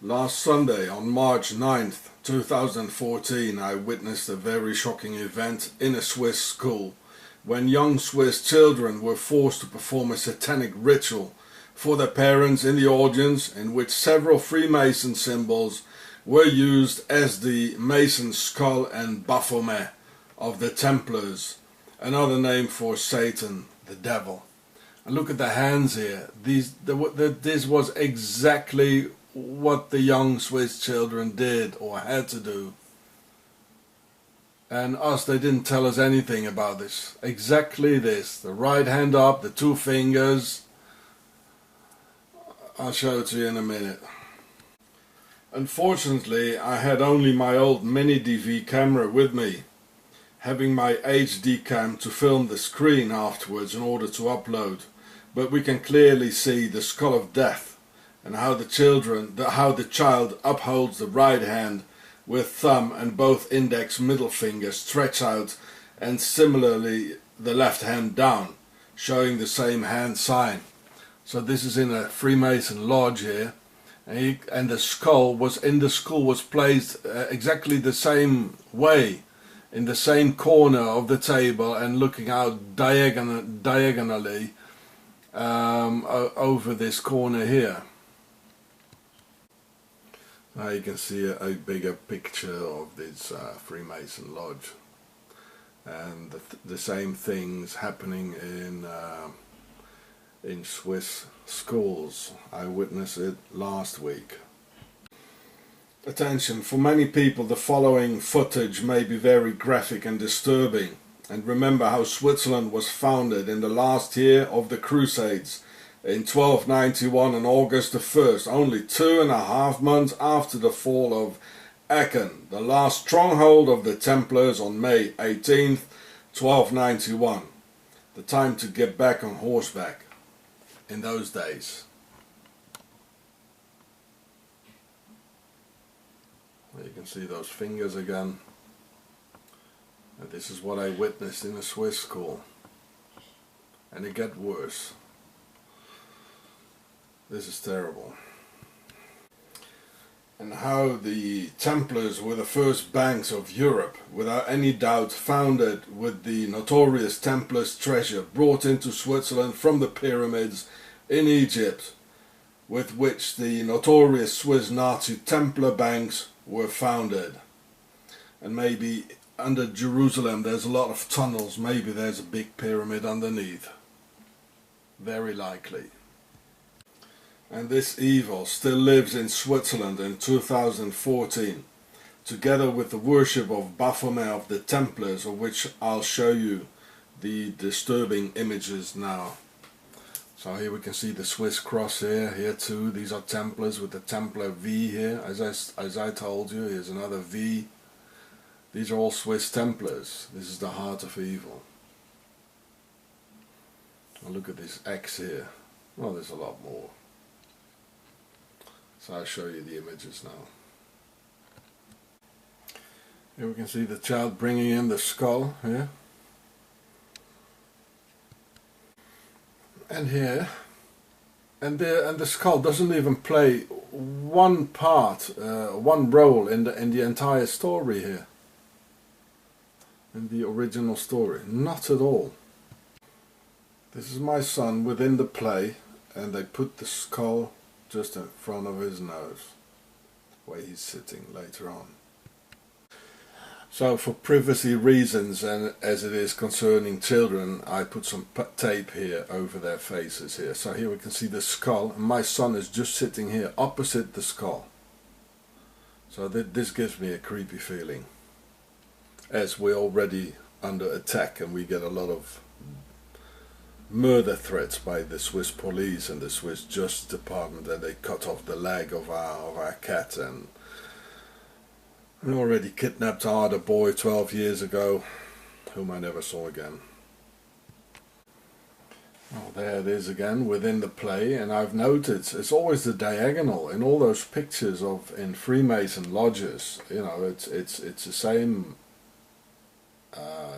Last Sunday, on March 9th, 2014, I witnessed a very shocking event in a Swiss school, when young Swiss children were forced to perform a satanic ritual for their parents in the audience, in which several Freemason symbols were used as the Mason skull and Baphomet of the Templars, another name for Satan, the devil. And look at the hands here. This was exactly what the young Swiss children did or had to do. And us, they didn't tell us anything about this. Exactly this. The right hand up, the two fingers. I'll show it to you in a minute. Unfortunately, I had only my old mini DV camera with me, having my HD cam to film the screen afterwards in order to upload. But we can clearly see the skull of death and how the child upholds the right hand with thumb and both index middle fingers stretched out, and similarly the left hand down, showing the same hand sign. So this is in a Freemason lodge here, and the skull was placed exactly the same way, in the same corner of the table and looking out diagonally over this corner here. Now you can see a bigger picture of this Freemason lodge, and the same things happening in Swiss schools. I witnessed it last week. Attention, for many people the following footage may be very graphic and disturbing. And remember how Switzerland was founded in the last year of the Crusades, in 1291 on August the 1st, only 2.5 months after the fall of Aachen, the last stronghold of the Templars, on May 18th, 1291. The time to get back on horseback in those days. You can see those fingers again. And this is what I witnessed in a Swiss school. And it gets worse. This is terrible. And how the Templars were the first banks of Europe, without any doubt founded with the notorious Templars' treasure brought into Switzerland from the pyramids in Egypt, with which the notorious Swiss Nazi Templar banks were founded. And maybe under Jerusalem there's a lot of tunnels, maybe there's a big pyramid underneath. Very likely. And this evil still lives in Switzerland in 2014, together with the worship of Baphomet of the Templars, of which I'll show you the disturbing images now. So here we can see the Swiss cross here too. These are Templars with the Templar V here, as I told you. Here's another V. These are all Swiss Templars. This is the heart of evil. Now look at this X here. Well, there's a lot more. So I'll show you the images now. Here we can see the child bringing in the skull here. And here, and the skull doesn't even play one part, one role in the entire story here. In the original story, not at all. This is my son within the play, and they put the skull just in front of his nose, where he's sitting later on. So for privacy reasons, and as it is concerning children, I put some tape here over their faces here. So here we can see the skull, and my son is just sitting here opposite the skull. So this gives me a creepy feeling, as we're already under attack and we get a lot of murder threats by the Swiss police and the Swiss Justice Department, that they cut off the leg of our cat, and we already kidnapped our other boy 12 years ago, whom I never saw again. Oh, there it is again within the play, and I've noted it's always the diagonal in all those pictures in Freemason lodges. You know, it's the same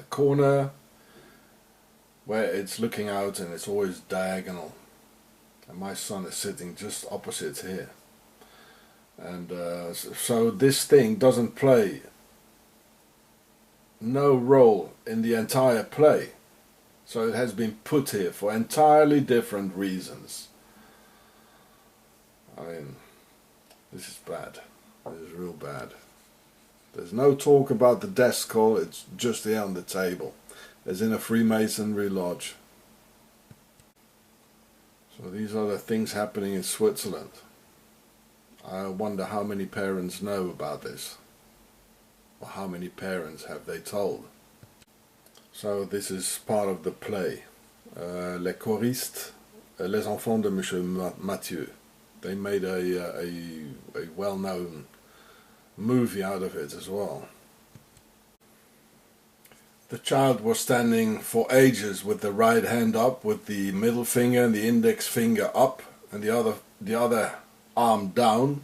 corner where it's looking out, and it's always diagonal. And my son is sitting just opposite here. And so this thing doesn't play no role in the entire play. So it has been put here for entirely different reasons. I mean, this is bad. This is real bad. There's no talk about the death skull, it's just here on the table, as in a Freemasonry lodge. So these are the things happening in Switzerland. I wonder how many parents know about this, or how many parents have they told. So this is part of the play, Les choristes, les enfants de Monsieur Mathieu. They made a well-known movie out of it as well. The child was standing for ages with the right hand up, with the middle finger and the index finger up, and the other arm down,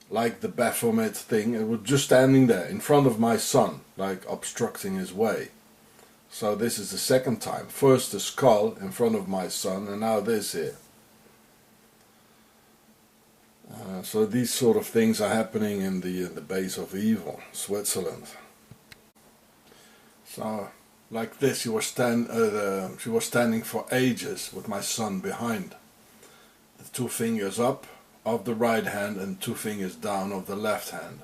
like the Baphomet thing. It was just standing there in front of my son, like obstructing his way. So this is the second time. First the skull in front of my son, and now this here. So these sort of things are happening in the base of evil, Switzerland. So, like this, she was standing for ages with my son behind. The two fingers up of the right hand and two fingers down of the left hand.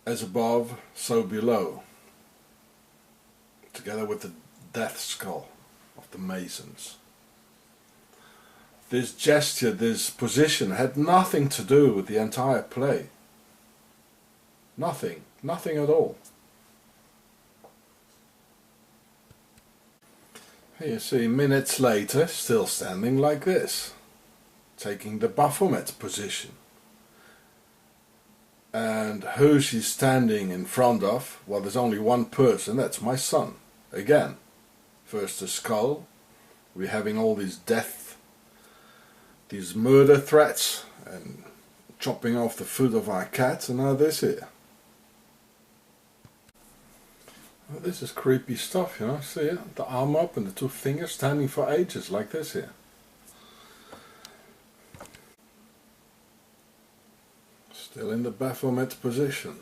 As above, so below. Together with the death skull of the Masons. This gesture, this position had nothing to do with the entire play. Nothing. Nothing at all. You see, minutes later, still standing like this, taking the Baphomet position. And who she's standing in front of? Well, there's only one person, that's my son. Again, first the skull, we're having all these these murder threats, and chopping off the foot of our cat, and now this here. Well, this is creepy stuff, you know. See it? The arm up and the two fingers standing for ages like this here. Still in the Baphomet position.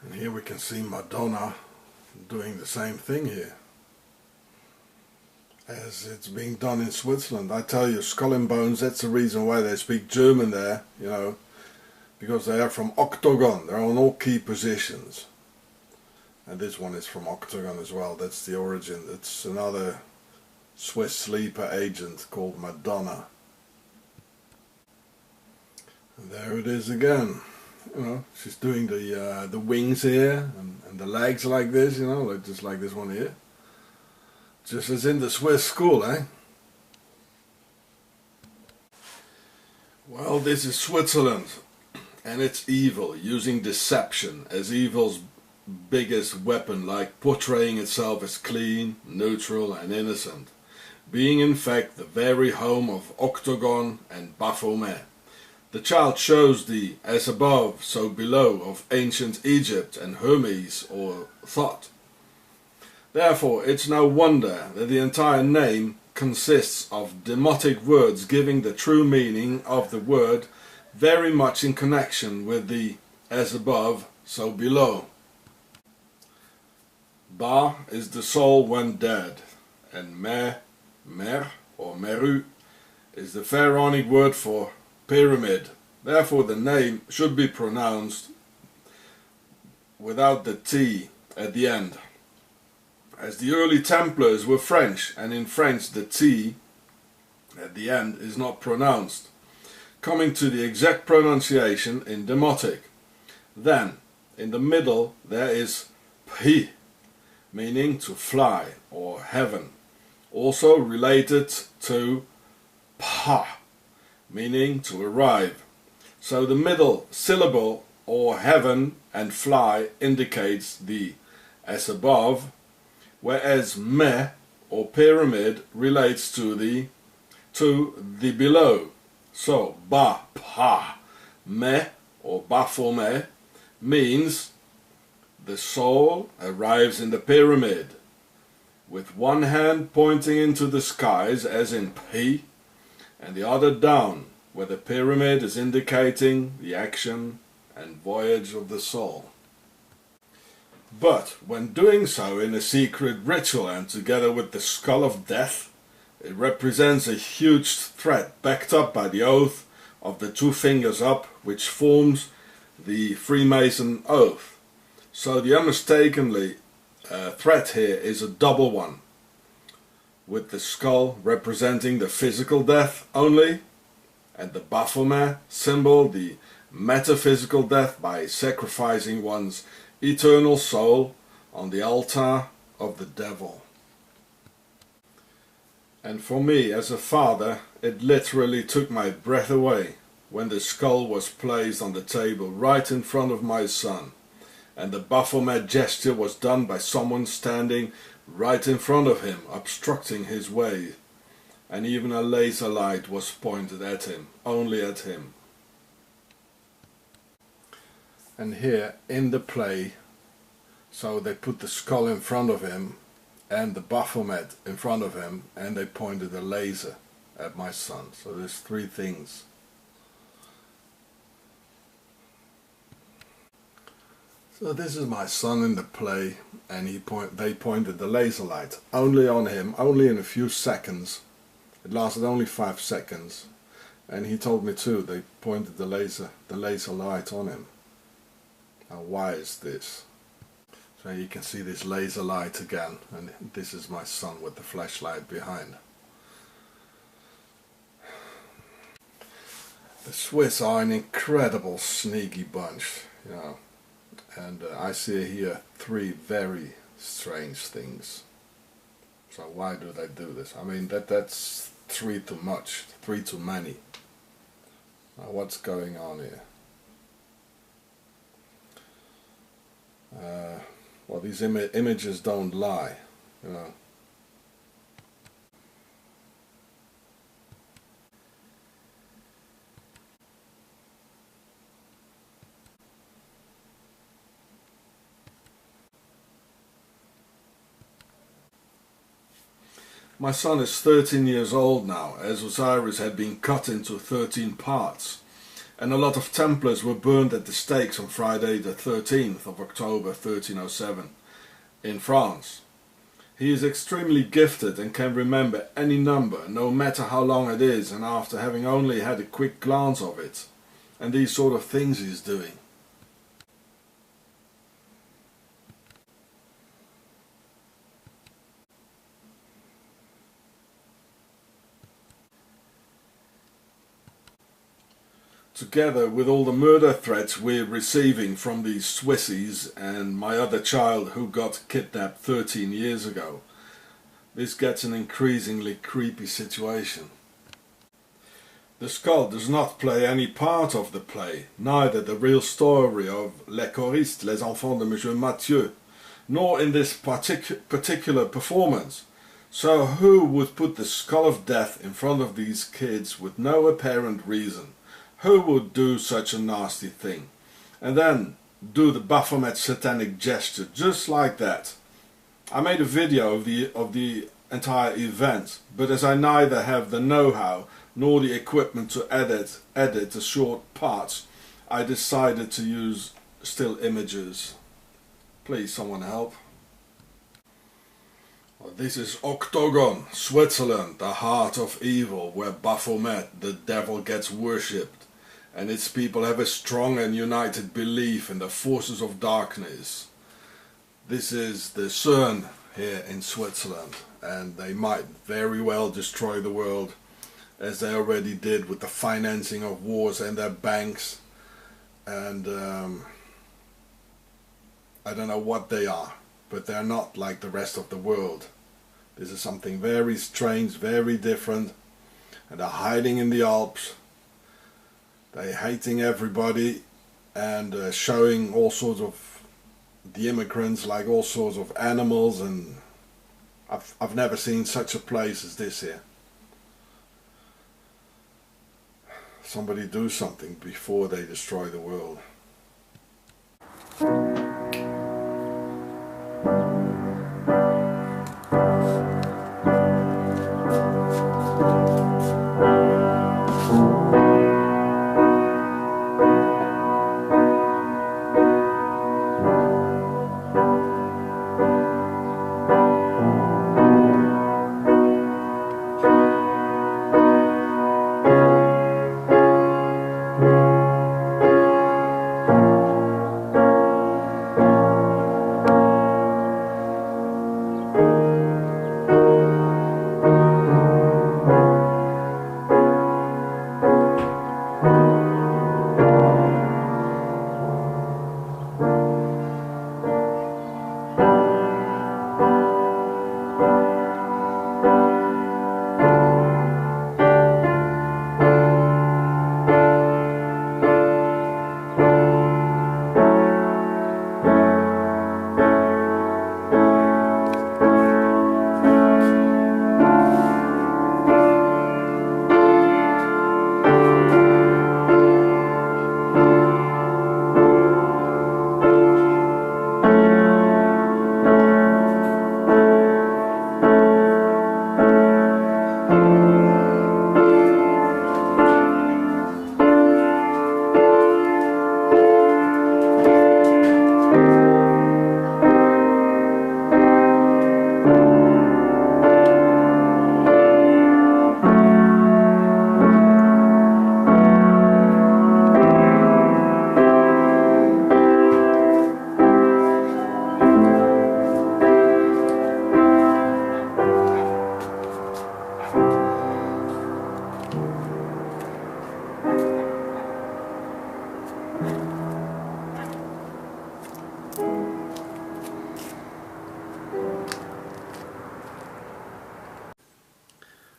And here we can see Madonna doing the same thing here, as it's being done in Switzerland. I tell you, Skull and Bones, that's the reason why they speak German there, you know, because they are from Octagon. They're on all key positions. And this one is from Octagon as well. That's the origin. It's another Swiss sleeper agent called Madonna. And there it is again. You know, she's doing the wings here and the legs like this, you know, like just like this one here. Just as in the Swiss school, eh? Well, this is Switzerland, and it's evil, using deception as evil's biggest weapon, like portraying itself as clean, neutral and innocent, being in fact the very home of Octagon and Baphomet. The child shows the as above, so below of ancient Egypt and Hermes or Thoth. Therefore, it's no wonder that the entire name consists of demotic words giving the true meaning of the word very much in connection with the as above, so below. Ba is the soul when dead, and mer or meru is the pharaonic word for pyramid. Therefore the name should be pronounced without the T at the end. As the early Templars were French, and in French the T at the end is not pronounced, coming to the exact pronunciation in Demotic. Then, in the middle there is P, meaning to fly or heaven, also related to Pa, meaning to arrive. So the middle syllable or heaven and fly indicates the as above, whereas me or pyramid relates to the below. So Baphomet or Baphomet means the soul arrives in the pyramid with one hand pointing into the skies as in P, and the other down where the pyramid is indicating the action and voyage of the soul. But when doing so in a secret ritual and together with the skull of death, it represents a huge threat backed up by the oath of the two fingers up, which forms the Freemason oath. So the unmistakably threat here is a double one, with the skull representing the physical death only, and the Baphomet symbol the metaphysical death by sacrificing one's eternal soul on the altar of the devil. And for me as a father, it literally took my breath away when the skull was placed on the table right in front of my son, and the Baphomet gesture was done by someone standing right in front of him, obstructing his way, and even a laser light was pointed at him, only at him. And here in the play, so they put the skull in front of him and the Baphomet in front of him, and they pointed a laser at my son. So there's three things. So this is my son in the play, and they pointed the laser light only on him, only in a few seconds. It lasted only 5 seconds, and he told me too, they pointed the laser light on him. Now why is this? So you can see this laser light again, and this is my son with the flashlight behind. The Swiss are an incredible sneaky bunch, you know, and I see here three very strange things. So why do they do this? I mean, that's three too much, three too many. Now what's going on here? Well, these images don't lie, you know. My son is 13 years old now, as Osiris had been cut into 13 parts, and a lot of Templars were burned at the stakes on Friday the 13th of October 1307 in France. He is extremely gifted and can remember any number, no matter how long it is, and after having only had a quick glance of it. And these sort of things he's doing. Together with all the murder threats we're receiving from these Swissies and my other child who got kidnapped 13 years ago, this gets an increasingly creepy situation. The skull does not play any part of the play, neither the real story of Les Choristes, Les Enfants de Monsieur Mathieu, nor in this particular performance. So who would put the skull of death in front of these kids with no apparent reason? Who would do such a nasty thing? And then do the Baphomet satanic gesture just like that. I made a video of the entire event, but as I neither have the know-how nor the equipment to edit the short parts, I decided to use still images. Please, someone help. Well, this is Octagon, Switzerland, the heart of evil, where Baphomet, the devil, gets worshipped, and its people have a strong and united belief in the forces of darkness. This is the CERN here in Switzerland, and they might very well destroy the world, as they already did with the financing of wars and their banks. And I don't know what they are, but they're not like the rest of the world. This is something very strange, very different, and they're hiding in the Alps. They're hating everybody and showing all sorts of the immigrants like all sorts of animals, and I've never seen such a place as this here. somebody do something before they destroy the world.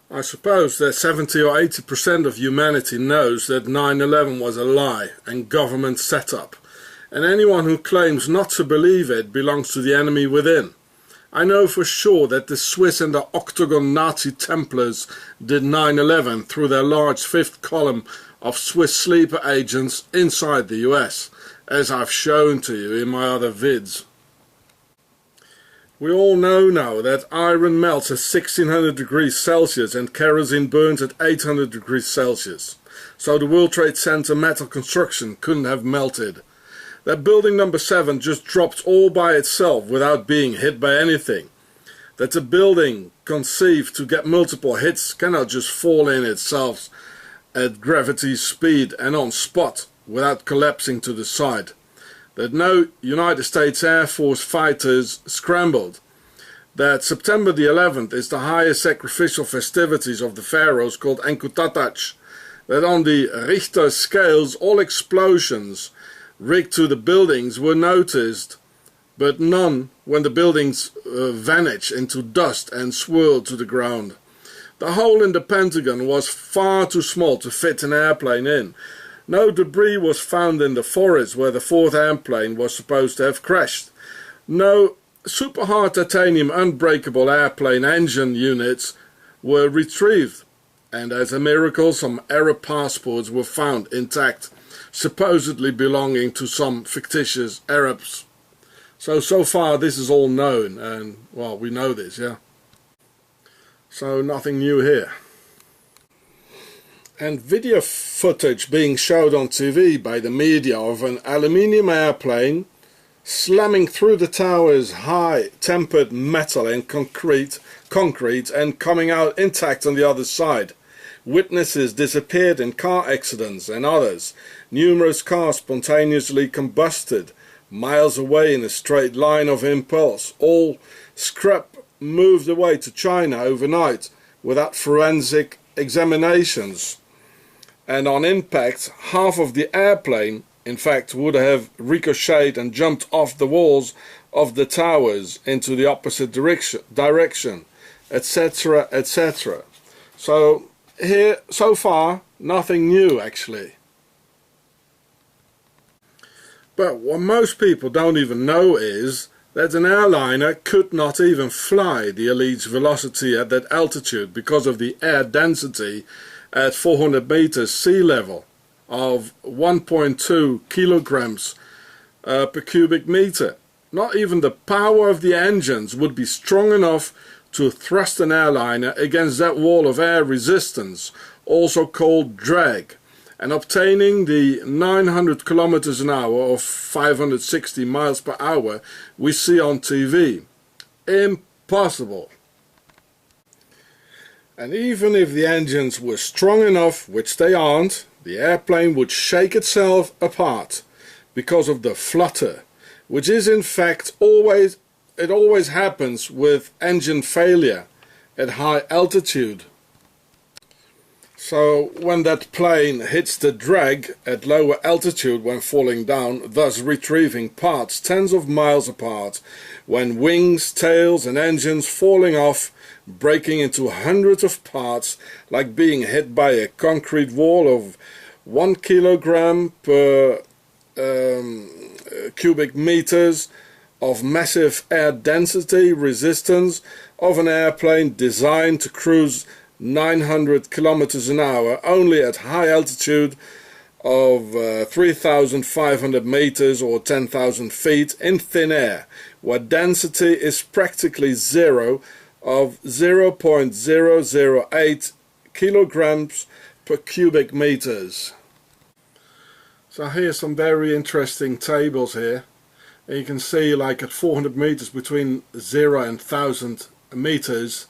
I suppose that 70 or 80% of humanity knows that 9/11 was a lie and government setup, and anyone who claims not to believe it belongs to the enemy within. I know for sure that the Swiss and the Octagon Nazi Templars did 9/11 through their large fifth column of Swiss sleeper agents inside the US, as I've shown to you in my other vids. We all know now that iron melts at 1600 degrees Celsius and kerosene burns at 800 degrees Celsius. So the World Trade Center metal construction couldn't have melted. That building number 7 just dropped all by itself without being hit by anything. That the building conceived to get multiple hits cannot just fall in itself at gravity's speed and on spot without collapsing to the side. That no United States Air Force fighters scrambled. That September the 11th is the highest sacrificial festivities of the pharaohs called Enkutatach. That on the Richter scales all explosions rigged to the buildings were noticed, but none when the buildings vanished into dust and swirled to the ground. The hole in the Pentagon was far too small to fit an airplane in. No debris was found in the forest where the 4th airplane was supposed to have crashed. No super hard titanium unbreakable airplane engine units were retrieved. And as a miracle, some Arab passports were found intact, supposedly belonging to some fictitious Arabs. So far this is all known, and well, we know this, yeah. So nothing new here. And video footage being showed on TV by the media of an aluminium airplane slamming through the tower's high tempered metal and concrete and coming out intact on the other side. Witnesses disappeared in car accidents and others. Numerous cars spontaneously combusted miles away in a straight line of impulse. All scrap moved away to China overnight without forensic examinations. And on impact, half of the airplane, in fact, would have ricocheted and jumped off the walls of the towers into the opposite direction, etc., etc. So here, so far, nothing new actually. But what most people don't even know is that an airliner could not even fly the Elite's velocity at that altitude because of the air density at 400 meters sea level of 1.2 kilograms per cubic meter. Not even the power of the engines would be strong enough to thrust an airliner against that wall of air resistance, also called drag, and obtaining the 900 kilometers an hour or 560 miles per hour we see on TV. Impossible. And even if the engines were strong enough, which they aren't, the airplane would shake itself apart because of the flutter, which is in fact always happens with engine failure at high altitude. So when that plane hits the drag at lower altitude when falling down, thus retrieving parts tens of miles apart, when wings, tails and engines falling off, breaking into hundreds of parts, like being hit by a concrete wall of 1 kilogram per cubic meters of massive air density resistance of an airplane designed to cruise 900 kilometers an hour only at high altitude of 3,500 meters or 10,000 feet in thin air, where density is practically zero of 0.008 kilograms per cubic meters. So here's some very interesting tables here. And you can see, like at 400 meters, between 0 and 1,000 meters,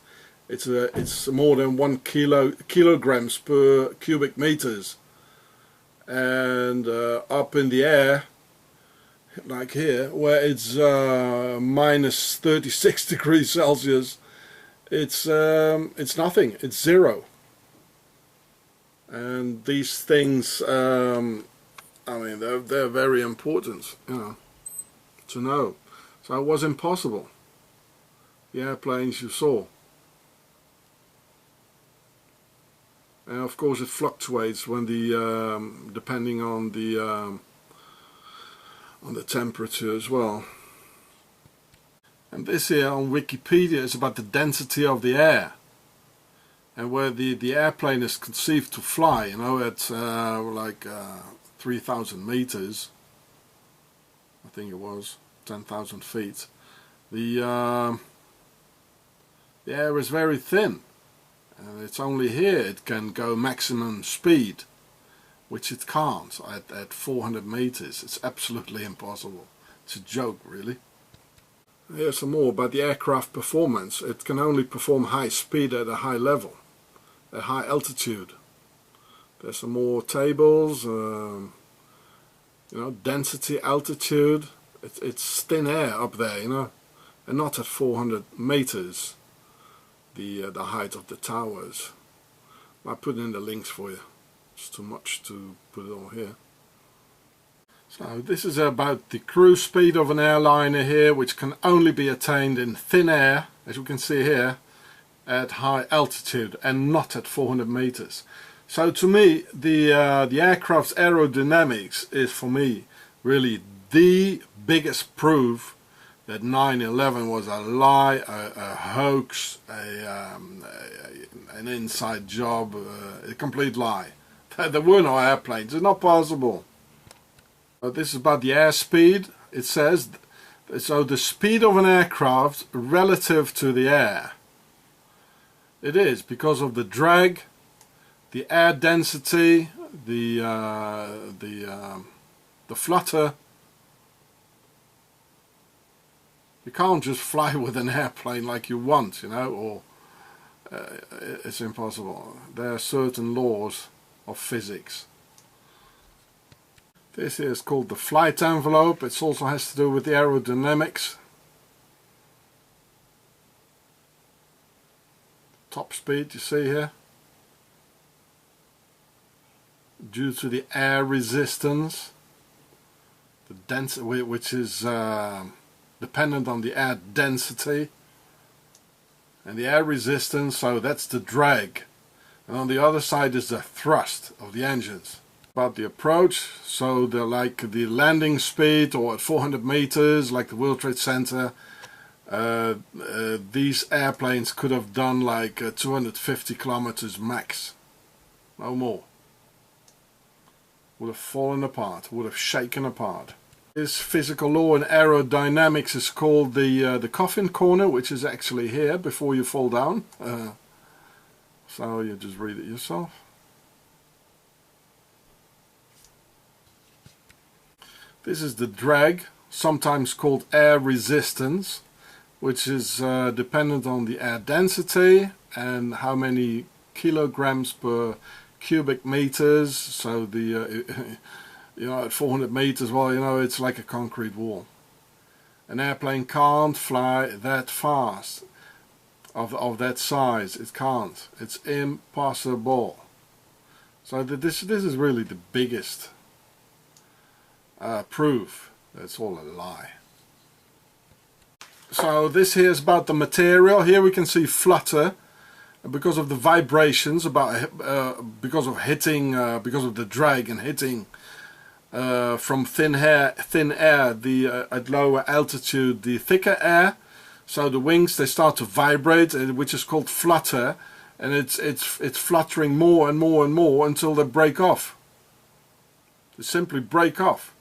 it's more than 1 kilograms per cubic meters. And up in the air, like here, where it's minus 36 degrees Celsius, it's nothing. It's zero. And these things, I mean, they're very important, you know, to know. So it was impossible. The airplanes you saw. And of course it fluctuates when the depending on the temperature as well. And this here on Wikipedia is about the density of the air, and where the airplane is conceived to fly, you know, at like 3,000 meters, I think it was 10,000 feet. The air is very thin, and it's only here it can go maximum speed, which it can't at 400 meters. It's absolutely impossible. It's a joke, really. Here's some more about the aircraft performance. It can only perform high speed at a high level, at high altitude. There's some more tables, you know, density, altitude. It's thin air up there, you know, and not at 400 meters, the height of the towers. I'll put in the links for you. It's too much to put it all here. So this is about the cruise speed of an airliner here, which can only be attained in thin air, as you can see here, at high altitude and not at 400 meters. So to me, the aircraft's aerodynamics is, for me, really the biggest proof that 9/11 was a lie, a hoax, an inside job, a complete lie. There were no airplanes. It's not possible. This is about the airspeed. It says, so the speed of an aircraft relative to the air. It is because of the drag, the air density, the flutter. You can't just fly with an airplane like you want, you know, or it's impossible. There are certain laws of physics. This is called the flight envelope. It also has to do with the aerodynamics. Top speed, you see here, due to the air resistance, the density, which is dependent on the air density and the air resistance, so that's the drag. And on the other side is the thrust of the engines. About the approach, so like the landing speed, or at 400 meters, like the World Trade Center, these airplanes could have done like 250 kilometers max. no more. Would have fallen apart, would have shaken apart. This physical law in aerodynamics is called the coffin corner, which is actually here before you fall down. So you just read it yourself. This is the drag, sometimes called air resistance, which is dependent on the air density and how many kilograms per cubic meters. So the at 400 meters, well, it's like a concrete wall. An airplane can't fly that fast, of that size. It can't. It's impossible. So this is really the biggest proof that it's all a lie. So this here is about the material. Here we can see flutter because of the vibrations, because of hitting, because of the drag and hitting from thin air, at lower altitude, the thicker air. So the wings, they start to vibrate, which is called flutter, and it's fluttering more and more and more until they break off. They simply break off.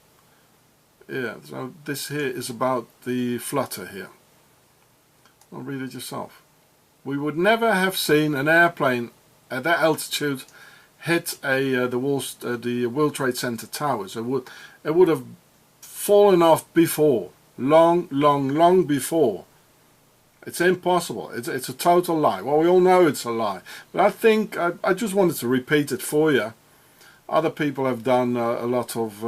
Yeah, so this here is about the flutter here. I'll read it yourself. We would never have seen an airplane at that altitude hit the World Trade Center towers. It would have fallen off before, long before. It's impossible. It's a total lie. Well, we all know it's a lie, but I think I just wanted to repeat it for you. Other people have done a lot of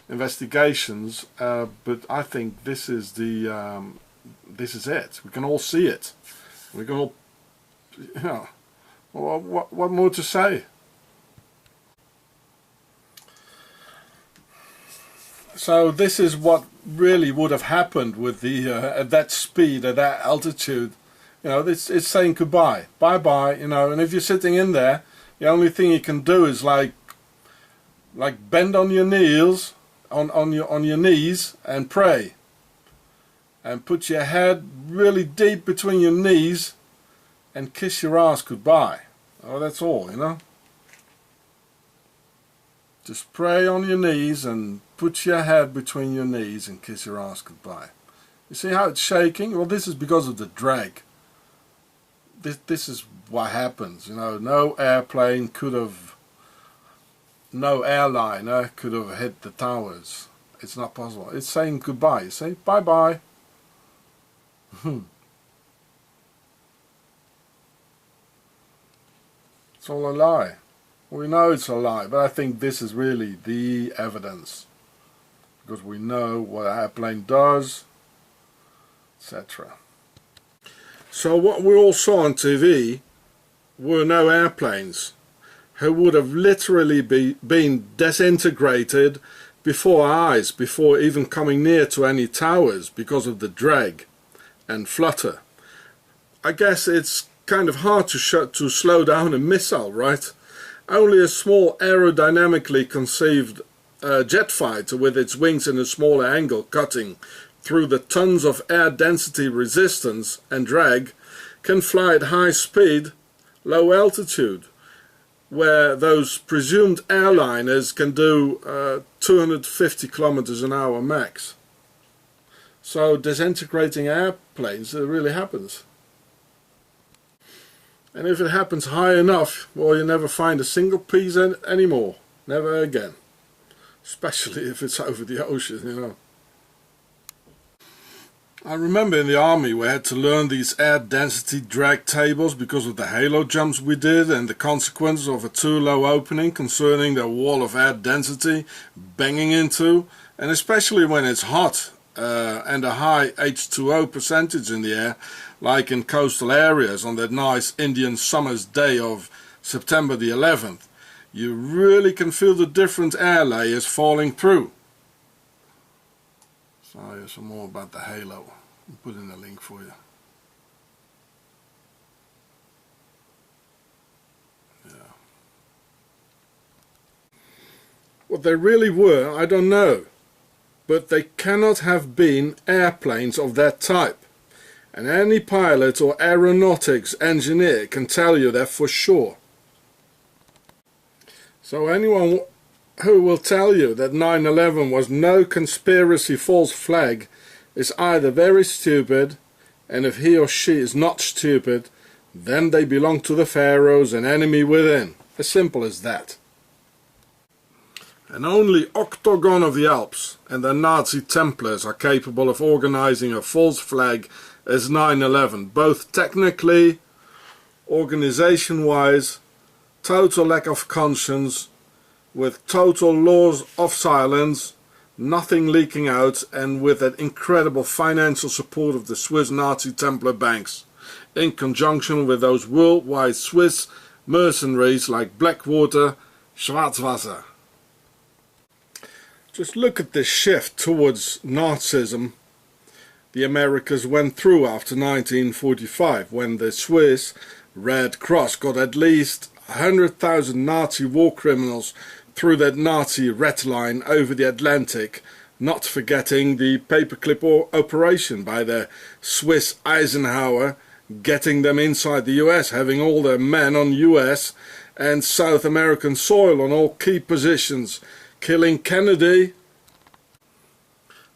investigations, but I think this is it. We can all see it. We can all, what more to say? So this is what really would have happened with the at that speed, at that altitude. It's saying goodbye, bye bye. And if you're sitting in there, the only thing you can do is like bend on your knees, on your knees, and pray. And put your head really deep between your knees and kiss your ass goodbye. Oh, that's all, Just pray on your knees and put your head between your knees and kiss your ass goodbye. You see how it's shaking? Well, this is because of the drag. This is what happens, No airplane could have, no airliner could have hit the towers. It's not possible. It's saying goodbye. You say bye-bye. It's all a lie. We know it's a lie, but I think this is really the evidence, because we know what an airplane does, etc. So what we all saw on TV were no airplanes, who would have literally been disintegrated before our eyes, before even coming near to any towers, because of the drag and flutter. I guess it's kind of hard to slow down a missile, right? Only a small aerodynamically conceived jet fighter with its wings in a smaller angle cutting through the tons of air density resistance and drag can fly at high speed, low altitude, where those presumed airliners can do 250 kilometers an hour max. So disintegrating airplanes, it really happens. And if it happens high enough, well, you never find a single piece anymore. Never again. Especially if it's over the ocean, I remember in the army we had to learn these air density drag tables because of the halo jumps we did and the consequences of a too low opening concerning the wall of air density banging into, and especially when it's hot and a high H2O percentage in the air, like in coastal areas on that nice Indian summer's day of September the 11th. You really can feel the different air layers falling through. So here's some more about the halo. I'll put in a link for you. Yeah. What they really were, I don't know. But they cannot have been airplanes of that type. And any pilot or aeronautics engineer can tell you that for sure. So anyone who will tell you that 9/11 was no conspiracy false flag is either very stupid, and if he or she is not stupid, then they belong to the pharaohs, an enemy within. As simple as that. And only Octagon of the Alps and the Nazi Templars are capable of organizing a false flag as 9/11, both technically, organization-wise, total lack of conscience, with total laws of silence, nothing leaking out, and with that incredible financial support of the Swiss Nazi Templar banks, in conjunction with those worldwide Swiss mercenaries like Blackwater, Schwarzwasser. Just look at this shift towards Nazism the Americas went through after 1945, when the Swiss Red Cross got at least 100,000 Nazi war criminals through that Nazi red line over the Atlantic, not forgetting the paperclip operation by the Swiss Eisenhower, getting them inside the US, having all their men on US and South American soil on all key positions, killing Kennedy,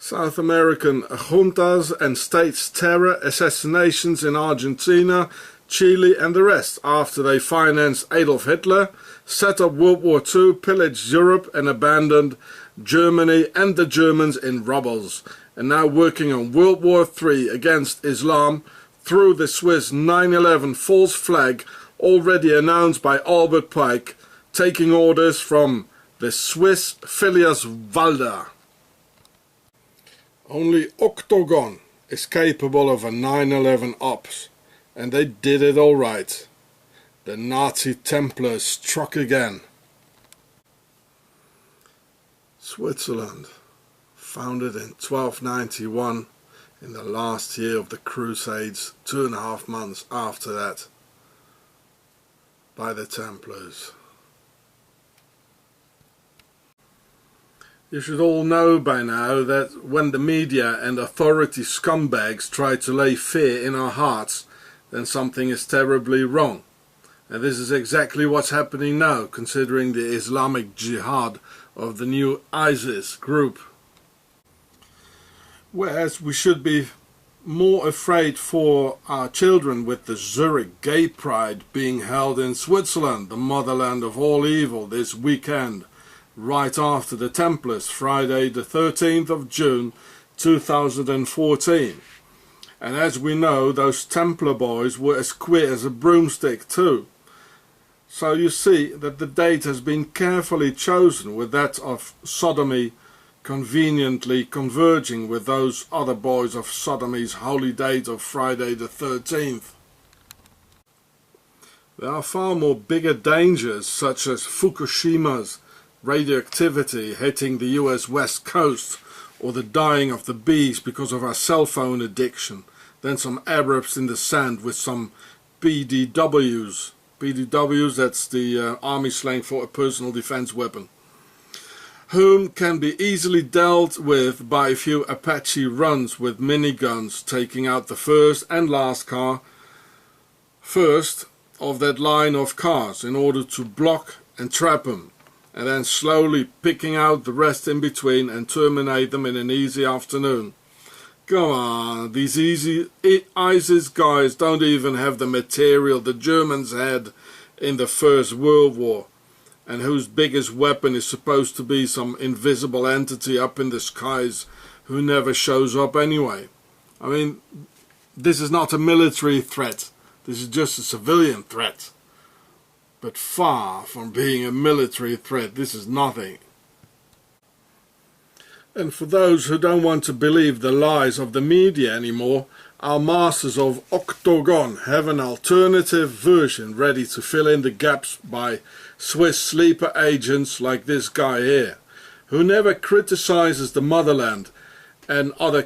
South American juntas and states terror assassinations in Argentina, Chile and the rest, after they financed Adolf Hitler, set up World War II, pillaged Europe and abandoned Germany and the Germans in rubbles, and now working on World War III against Islam through the Swiss 9/11 false flag already announced by Albert Pike, taking orders from the Swiss Phileas Walder. Only Octagon is capable of a 9/11 ops, and they did it all right. The Nazi Templars struck again. Switzerland, founded in 1291, in the last year of the Crusades, 2.5 months after that, by the Templars. You should all know by now that when the media and authority scumbags try to lay fear in our hearts, then something is terribly wrong. And this is exactly what's happening now, considering the Islamic Jihad of the new ISIS group. Whereas we should be more afraid for our children with the Zurich Gay Pride being held in Switzerland, the motherland of all evil, this weekend, right after the Templars, Friday the 13th of June 2014. And as we know, those Templar boys were as queer as a broomstick too. So you see that the date has been carefully chosen, with that of sodomy conveniently converging with those other boys of sodomy's holy date of Friday the 13th. There are far more bigger dangers, such as Fukushima's radioactivity hitting the US West Coast, or the dying of the bees because of our cell phone addiction, than some Arabs in the sand with some BDWs. BDWs, that's the army slang for a personal defense weapon, whom can be easily dealt with by a few Apache runs with miniguns, taking out the first and last car first of that line of cars in order to block and trap them, and then slowly picking out the rest in between and terminate them in an easy afternoon. Come on, these easy ISIS guys don't even have the material the Germans had in the First World War, and whose biggest weapon is supposed to be some invisible entity up in the skies who never shows up anyway. I mean, this is not a military threat, this is just a civilian threat. But far from being a military threat, this is nothing. And for those who don't want to believe the lies of the media anymore, our masters of Octagon have an alternative version ready to fill in the gaps by Swiss sleeper agents like this guy here, who never criticizes the motherland and other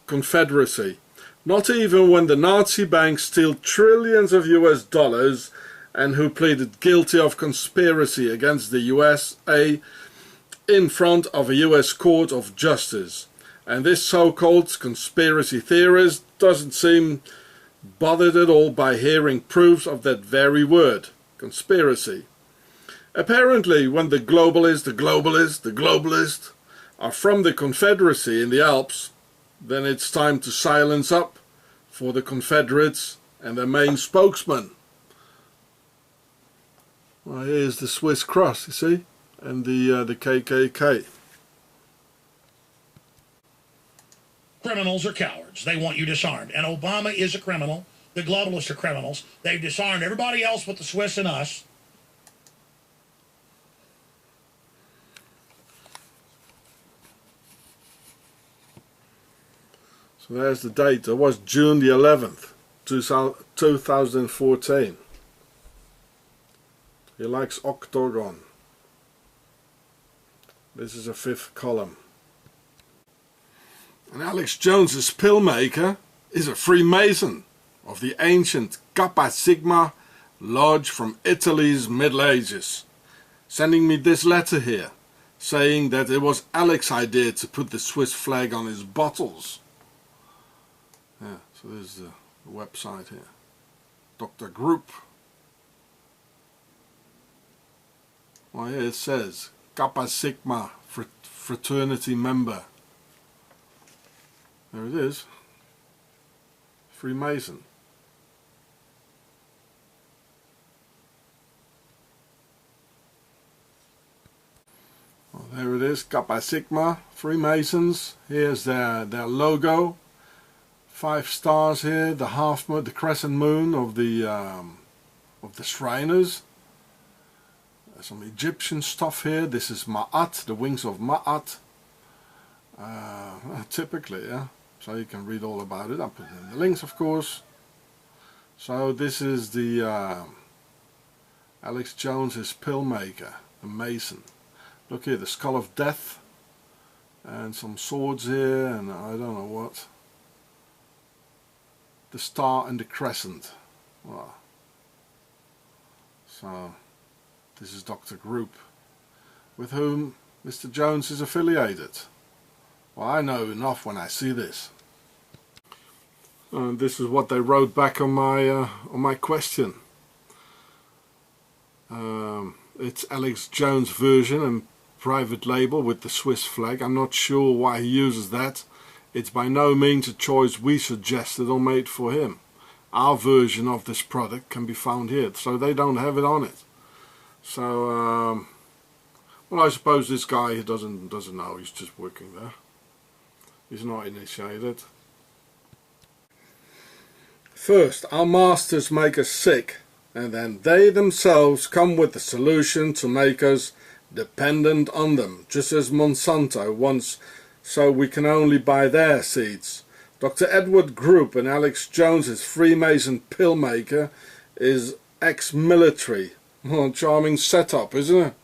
confederacy, not even when the Nazi banks steal trillions of US dollars, and who pleaded guilty of conspiracy against the USA in front of a US court of justice. And this so-called conspiracy theorist doesn't seem bothered at all by hearing proofs of that very word, conspiracy. Apparently, when the globalists are from the Confederacy in the Alps, then it's time to silence up for the Confederates and their main spokesman. Well, here's the Swiss cross, you see, and the KKK. Criminals are cowards. They want you disarmed. And Obama is a criminal. The globalists are criminals. They've disarmed everybody else but the Swiss and us. So there's the date. It was June the 11th, 2014. He likes octagon. This is a 5th column. And Alex Jones's pill maker is a Freemason of the ancient Kappa Sigma Lodge from Italy's Middle Ages, sending me this letter here, saying that it was Alex's idea to put the Swiss flag on his bottles. Yeah, so there's the website here. Dr. Group. Well, here it says Kappa Sigma fraternity member. There it is. Freemason. Well, there it is. Kappa Sigma Freemasons. Here's their logo. 5 stars here. The half moon, the crescent moon of the Shriners. There's some Egyptian stuff here. This is Ma'at, the wings of Ma'at. Typically, yeah. So you can read all about it. I'll put in the links, of course. So this is the Alex Jones's pill maker, a Mason. Look here, the skull of death, and some swords here, and I don't know what. The star and the crescent. Well, so this is Dr. Group, with whom Mr. Jones is affiliated. Well, I know enough when I see this. This is what they wrote back on my question. It's Alex Jones' version and private label with the Swiss flag. I'm not sure why he uses that. It's by no means a choice we suggested or made for him. Our version of this product can be found here, so they don't have it on it. So, well, I suppose this guy doesn't know. He's just working there. He's not initiated. First, our masters make us sick, and then they themselves come with the solution to make us dependent on them, just as Monsanto wants, so we can only buy their seeds. Dr. Edward Group and Alex Jones's Freemason pill maker is ex-military. Well, charming setup, isn't it?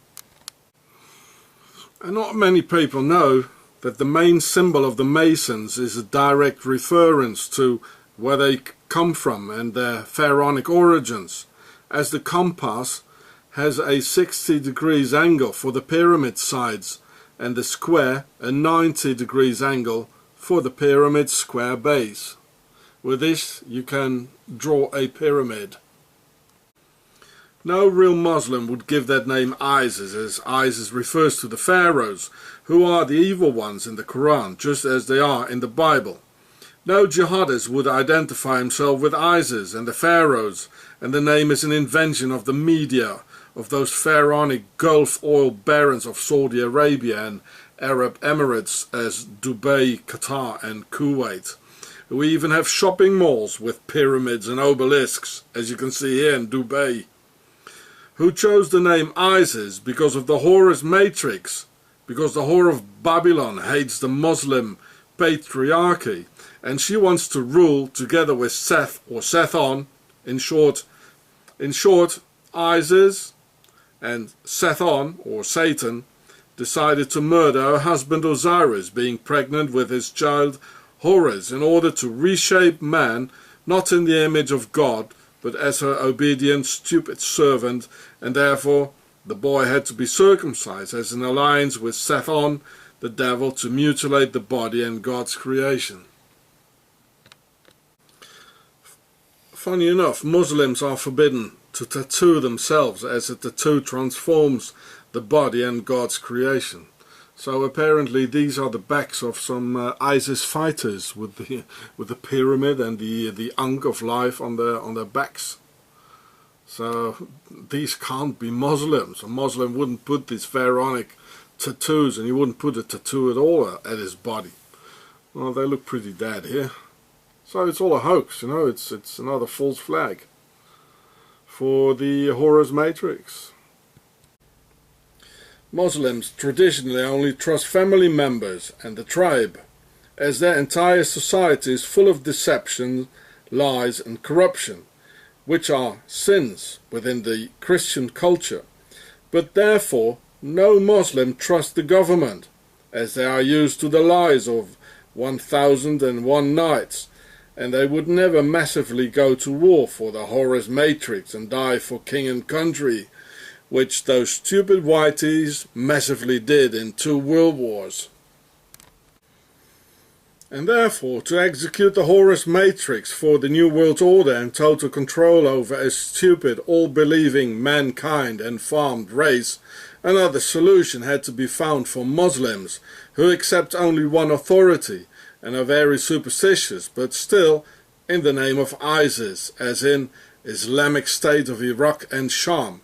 And not many people know that the main symbol of the Masons is a direct reference to where they come from and their pharaonic origins, as the compass has a 60 degrees angle for the pyramid sides and the square a 90 degrees angle for the pyramid square base. With this you can draw a pyramid. No real Muslim would give that name Isis, as Isis refers to the pharaohs, who are the evil ones in the Quran, just as they are in the Bible. No jihadist would identify himself with Isis and the pharaohs, and the name is an invention of the media, of those pharaonic Gulf oil barons of Saudi Arabia and Arab Emirates as Dubai, Qatar and Kuwait, who even have shopping malls with pyramids and obelisks, as you can see here in Dubai, who chose the name Isis because of the Horus Matrix, because the whore of Babylon hates the Muslim patriarchy, and she wants to rule together with Seth or Sethon. In short, Isis and Sethon or Satan decided to murder her husband Osiris, being pregnant with his child Horus, in order to reshape man not in the image of God but as her obedient, stupid servant, and therefore the boy had to be circumcised as an alliance with Sethon, the devil, to mutilate the body and God's creation. Funny enough, Muslims are forbidden to tattoo themselves, as a tattoo transforms the body and God's creation. So apparently these are the backs of some ISIS fighters with the pyramid and the Ankh of life on their backs. So these can't be Muslims. A Muslim wouldn't put these pharaonic tattoos, and he wouldn't put a tattoo at all at his body. Well, they look pretty dead here. So it's all a hoax, you know. It's another false flag for the Horus Matrix. Muslims traditionally only trust family members and the tribe, as their entire society is full of deception, lies and corruption, which are sins within the Christian culture. But therefore no Muslim trusts the government, as they are used to the lies of 1001 nights, and they would never massively go to war for the Horus Matrix and die for king and country, which those stupid whiteys massively did in 2 world wars. And therefore, to execute the Horus Matrix for the New World Order and total control over a stupid, all-believing mankind and farmed race, another solution had to be found for Muslims, who accept only one authority and are very superstitious, but still in the name of ISIS, as in Islamic State of Iraq and Sham.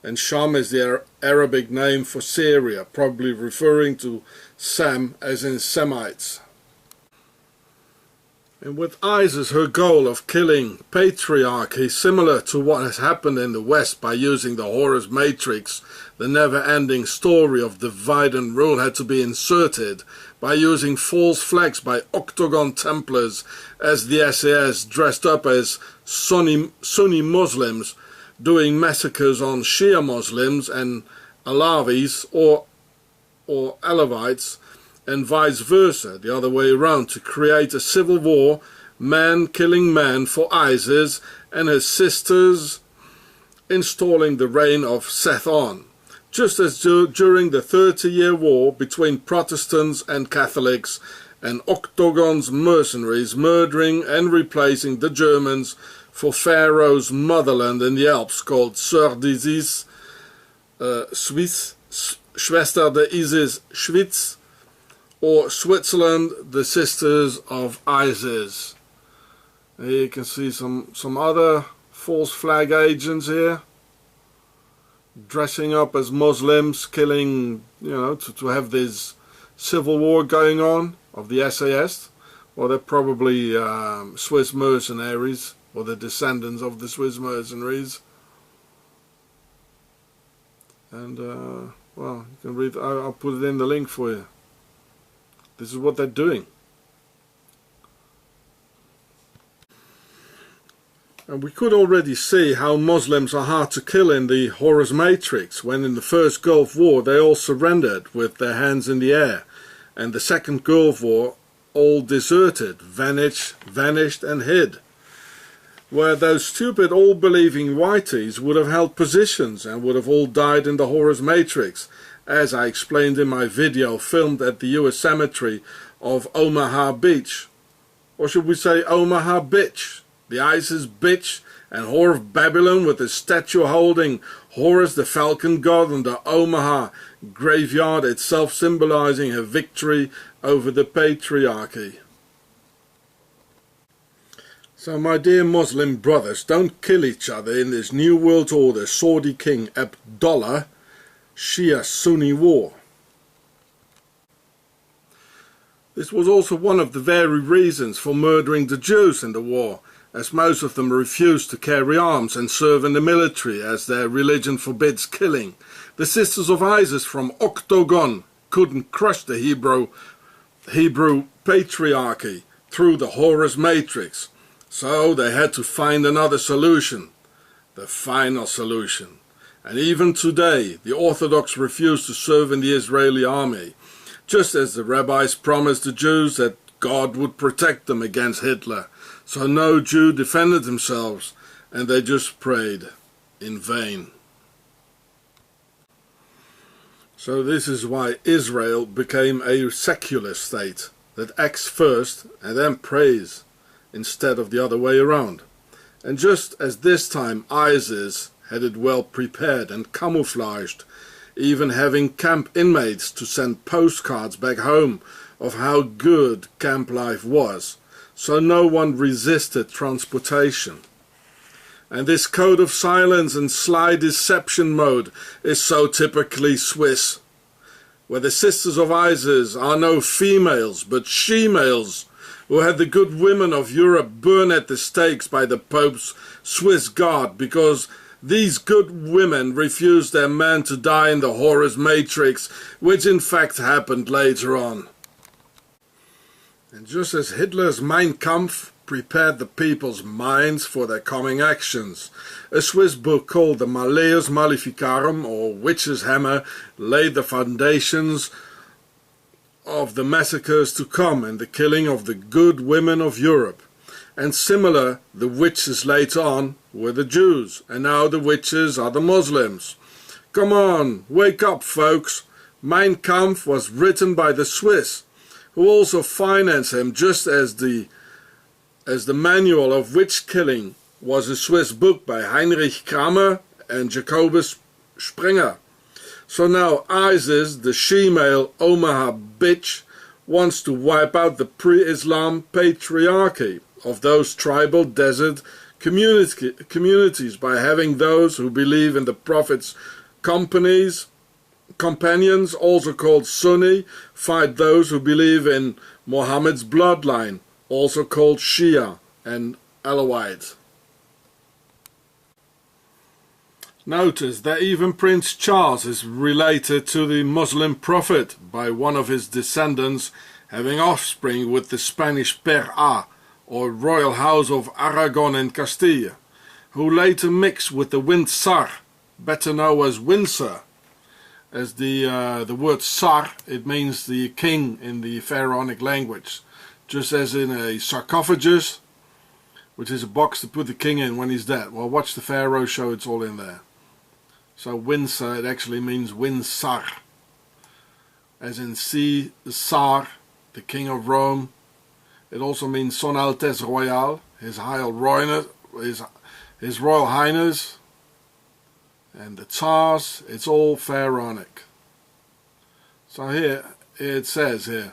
And Sham is the Arabic name for Syria, probably referring to Sam as in Semites. And with ISIS, her goal of killing patriarchy, similar to what has happened in the West by using the Horus Matrix, the never-ending story of divide and rule had to be inserted by using false flags by Octagon Templars as the SAS dressed up as Sunni Muslims, doing massacres on Shia Muslims and Alawis or Alawites, and vice versa, the other way around, to create a civil war, man killing man for ISIS and his sisters, installing the reign of Seth on, just as during the 30-year war between Protestants and Catholics, and Octagon's mercenaries murdering and replacing the Germans for Pharaoh's motherland in the Alps called Sœur d'Isis, Swiss, Schwester der Isis, Schwyz, or Switzerland, the Sisters of Isis. Here you can see some other false flag agents here, dressing up as Muslims, killing, you know, to have this civil war going on of the SAS. Well, they're probably Swiss mercenaries, or the descendants of the Swiss mercenaries. And, well, you can read, I'll put it in the link for you. This is what they're doing. And we could already see how Muslims are hard to kill in the Horus Matrix, when in the first Gulf War they all surrendered with their hands in the air, and the second Gulf War all deserted, vanished and hid, where those stupid all-believing whiteys would have held positions and would have all died in the Horus Matrix, as I explained in my video filmed at the US cemetery of Omaha Beach. Or should we say Omaha Bitch, the ISIS bitch, and whore of Babylon, with a statue holding Horus the falcon god, and the Omaha graveyard itself symbolizing her victory over the patriarchy. So my dear Muslim brothers, don't kill each other in this New World Order Saudi King Abdullah Shia-Sunni war. This was also one of the very reasons for murdering the Jews in the war, as most of them refused to carry arms and serve in the military, as their religion forbids killing. The Sisters of Isis from Octagon couldn't crush the Hebrew patriarchy through the Horus Matrix, so they had to find another solution, the final solution. And even today, the Orthodox refuse to serve in the Israeli army, just as the rabbis promised the Jews that God would protect them against Hitler. So no Jew defended themselves, and they just prayed in vain. So this is why Israel became a secular state that acts first and then prays, instead of the other way around. And just as this time ISIS had it well prepared and camouflaged, even having camp inmates to send postcards back home of how good camp life was, so no one resisted transportation. And this code of silence and sly deception mode is so typically Swiss, where the sisters of Isis are no females but she-males, who had the good women of Europe burned at the stakes by the Pope's Swiss guard because these good women refused their men to die in the Horus Matrix, which in fact happened later on. And just as Hitler's Mein Kampf prepared the people's minds for their coming actions, a Swiss book called the Malleus Maleficarum, or Witch's Hammer, laid the foundations of the massacres to come and the killing of the good women of Europe. And similar, the witches later on were the Jews, and now the witches are the Muslims. Come on, wake up folks. Mein Kampf was written by the Swiss, who also financed him, just as the manual of witch killing was a Swiss book by Heinrich Kramer and Jacobus Sprenger. So now ISIS, the she-male Omaha bitch, wants to wipe out the pre-Islam patriarchy of those tribal desert communities by having those who believe in the Prophet's companions, also called Sunni, fight those who believe in Muhammad's bloodline, also called Shia and Alawite. Notice that even Prince Charles is related to the Muslim Prophet by one of his descendants having offspring with the Spanish Per A, or royal house of Aragon and Castile, who later mixed with the Windsor, better known as Windsor. As the word Sar, it means the king in the pharaonic language, just as in a sarcophagus, which is a box to put the king in when he's dead. Well, watch the Pharaoh show, it's all in there. So Windsor, it actually means Windsor, as in Caesar, the king of Rome. It also means Son Altesse Royale, His Royal Highness, and the Tsars. It's all pharaonic. So here it says here,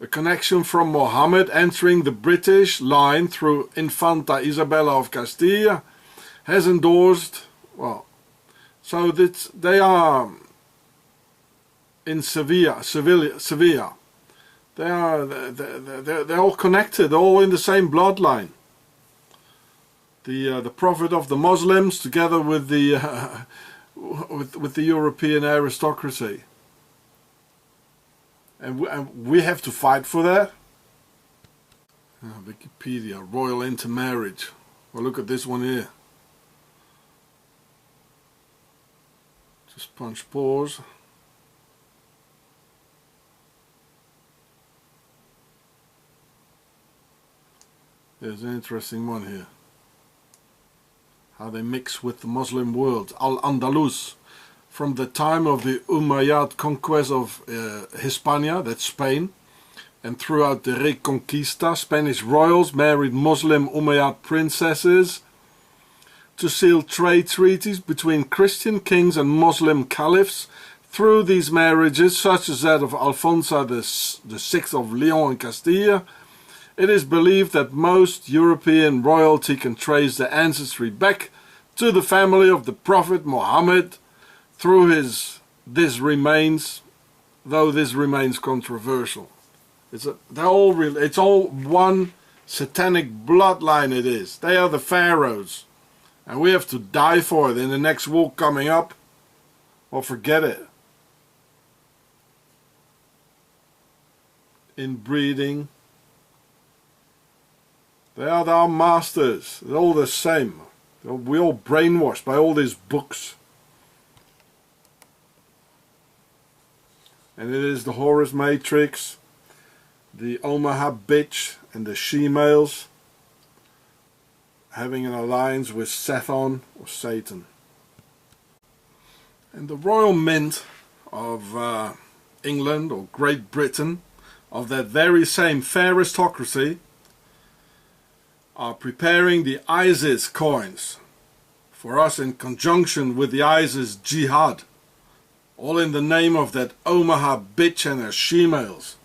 a connection from Mohammed entering the British line through Infanta Isabella of Castile has endorsed, well, so that they are in Sevilla. They're all connected, all in the same bloodline. The prophet of the Muslims, together with the with the European aristocracy, and we have to fight for that. Wikipedia, royal intermarriage. Well, look at this one here. Just punch pause. There's an interesting one here. How they mix with the Muslim world. Al-Andalus. From the time of the Umayyad conquest of Hispania, that's Spain, and throughout the Reconquista, Spanish royals married Muslim Umayyad princesses to seal trade treaties between Christian kings and Muslim caliphs. Through these marriages, such as that of Alfonso VI of Leon and Castile, it is believed that most European royalty can trace their ancestry back to the family of the Prophet Muhammad through this remains, though this remains controversial. It's all one satanic bloodline it is. They are the pharaohs. And we have to die for it in the next war coming up. Well, forget it. Inbreeding. They are our masters. They're all the same. We're all brainwashed by all these books. And it is the Horus Matrix, the Omaha bitch, and the she-males having an alliance with Sethon or Satan. And the Royal Mint of England or Great Britain, of that very same fair aristocracy, are preparing the ISIS coins for us in conjunction with the ISIS jihad, all in the name of that Omaha bitch and her she-males.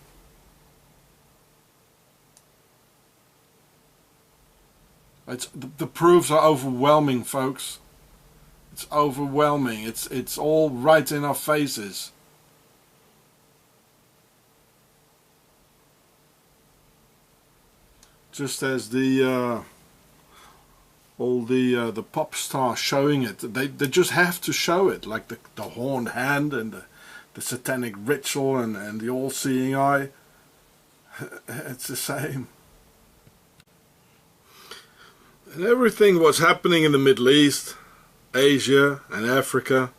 The proofs are overwhelming, folks. It's overwhelming. It's all right in our faces. Just as the all the pop stars showing it, they just have to show it, like the horned hand and the satanic ritual and the all-seeing eye. It's the same. And everything what's happening in the Middle East, Asia and Africa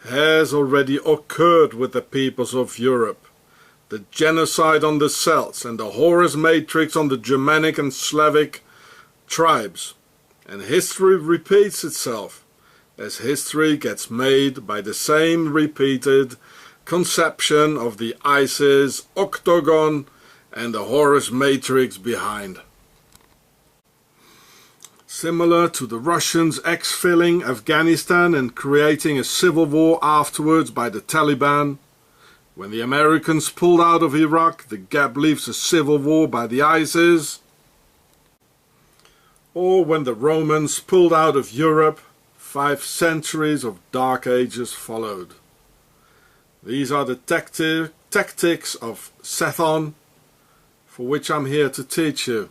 has already occurred with the peoples of Europe. The genocide on the Celts and the Horus Matrix on the Germanic and Slavic tribes. And history repeats itself, as history gets made by the same repeated conception of the ISIS octagon and the Horus Matrix behind. Similar to the Russians exfilling Afghanistan and creating a civil war afterwards by the Taliban. When the Americans pulled out of Iraq, the gap leaves a civil war by the ISIS. Or when the Romans pulled out of Europe, 5 centuries of dark ages followed. These are the tactics of Sethon, for which I'm here to teach you.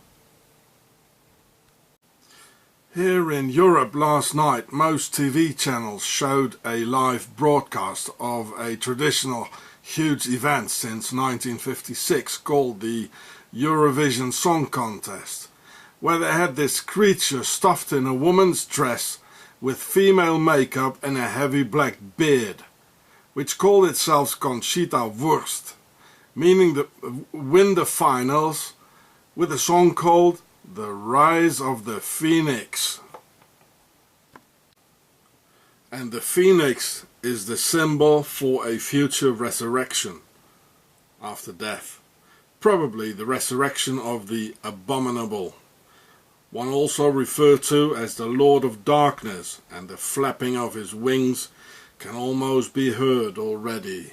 Here in Europe last night, most TV channels showed a live broadcast of a traditional huge event since 1956 called the Eurovision Song Contest, where they had this creature stuffed in a woman's dress with female makeup and a heavy black beard, which called itself Conchita Wurst, meaning to win the finals with a song called The Rise of the Phoenix. And the phoenix is the symbol for a future resurrection after death, probably the resurrection of the abominable, one also referred to as the Lord of Darkness, and the flapping of his wings can almost be heard already.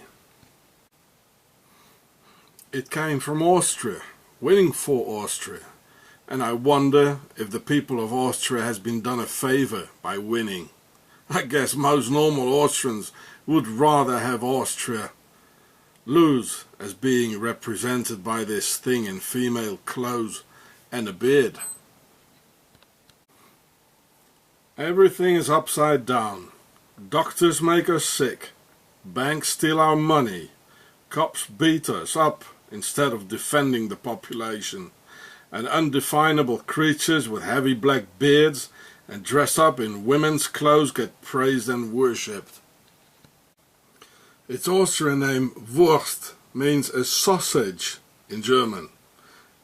It came from Austria, winning for Austria, and I wonder if the people of Austria has been done a favor by winning. I guess most normal Austrians would rather have Austria lose, as being represented by this thing in female clothes and a beard. Everything is upside down. Doctors make us sick. Banks steal our money. Cops beat us up instead of defending the population. And undefinable creatures with heavy black beards and dressed up in women's clothes get praised and worshipped. Its Austrian name Wurst means a sausage in German,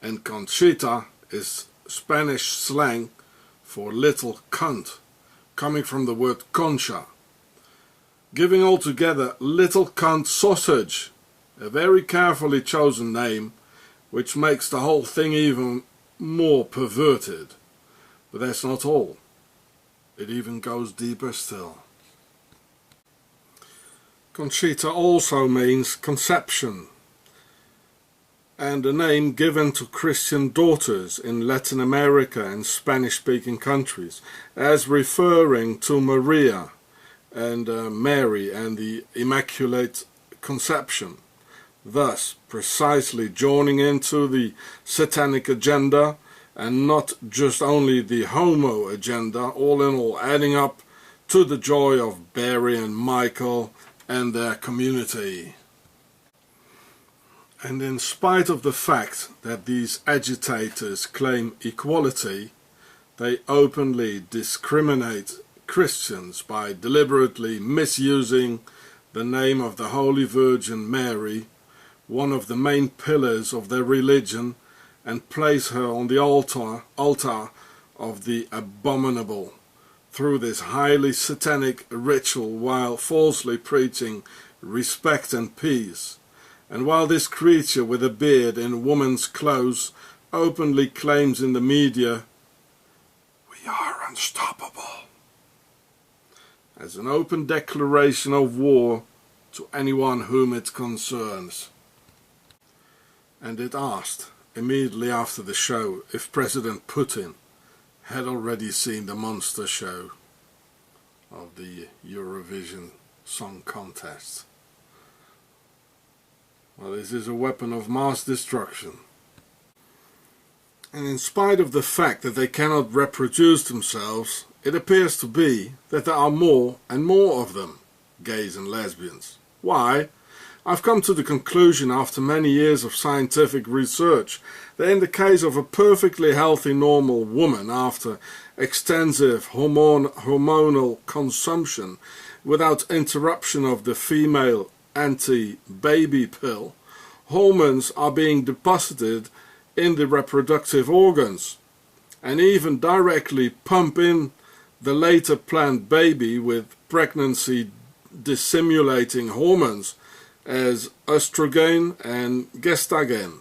and Conchita is Spanish slang for little cunt, coming from the word concha, giving altogether little cunt sausage, a very carefully chosen name, which makes the whole thing even more perverted. But that's not all. It even goes deeper still. Conchita also means conception, and a name given to Christian daughters in Latin America and Spanish-speaking countries, as referring to Maria and Mary and the Immaculate Conception, thus precisely joining into the satanic agenda, and not just only the homo agenda, all in all adding up to the joy of Barry and Michael and their community. And in spite of the fact that these agitators claim equality, they openly discriminate Christians by deliberately misusing the name of the Holy Virgin Mary, one of the main pillars of their religion, and place her on the altar of the abominable through this highly satanic ritual, while falsely preaching respect and peace. And while this creature with a beard in woman's clothes openly claims in the media, "We are unstoppable," as an open declaration of war to anyone whom it concerns. And it asked, immediately after the show, if President Putin had already seen the monster show of the Eurovision Song Contest. Well, this is a weapon of mass destruction. And in spite of the fact that they cannot reproduce themselves, it appears to be that there are more and more of them, gays and lesbians. Why? I've come to the conclusion after many years of scientific research that in the case of a perfectly healthy normal woman after extensive hormonal consumption without interruption of the female anti-baby pill, hormones are being deposited in the reproductive organs and even directly pump in the later planned baby with pregnancy dissimulating hormones as estrogen and gestagen,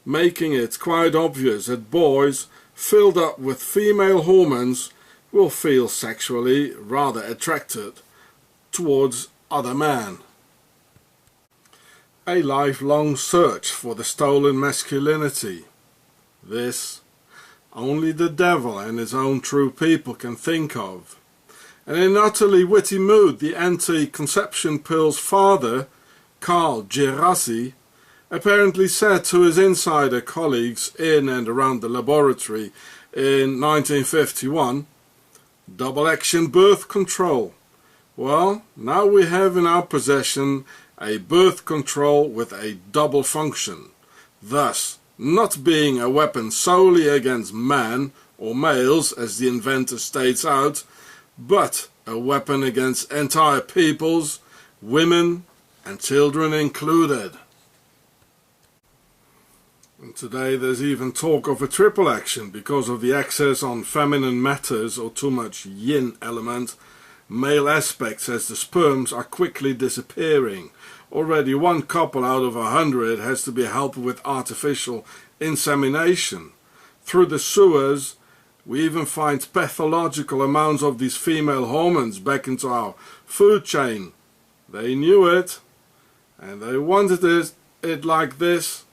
making it quite obvious that boys filled up with female hormones will feel sexually rather attracted towards other men. A lifelong search for the stolen masculinity. This only the devil and his own true people can think of. And in an utterly witty mood, the anti-conception pill's father, Karl Gerassi, apparently said to his insider colleagues in and around the laboratory in 1951, double-action birth control. Well, now we have in our possession a birth control with a double function, thus not being a weapon solely against men or males, as the inventor states out, but a weapon against entire peoples, women and children included. And today there's even talk of a triple action because of the excess on feminine matters or too much yin element, male aspects as the sperms are quickly disappearing. Already one couple out of 100 has to be helped with artificial insemination. Through the sewers we even find pathological amounts of these female hormones back into our food chain. They knew it and they wanted it like this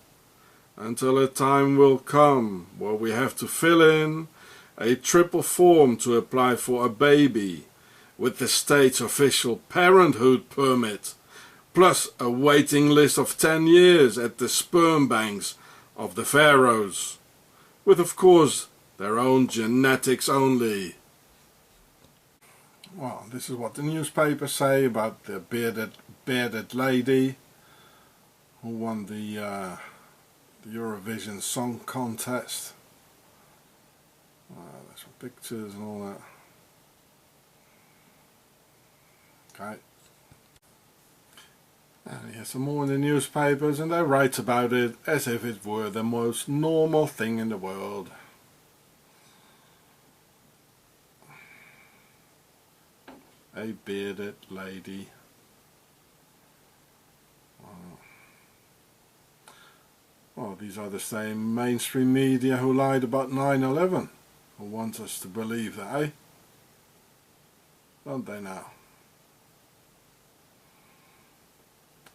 until a time will come where we have to fill in a triple form to apply for a baby with the state's official parenthood permit, plus a waiting list of 10 years at the sperm banks of the pharaohs, with of course their own genetics only. Well, this is what the newspapers say about the bearded lady who won the Eurovision Song Contest. There's some pictures and all that. Okay. And here's some more in the newspapers, and they write about it as if it were the most normal thing in the world. A bearded lady. Well, these are the same mainstream media who lied about 9/11, who want us to believe that, eh? Don't they now?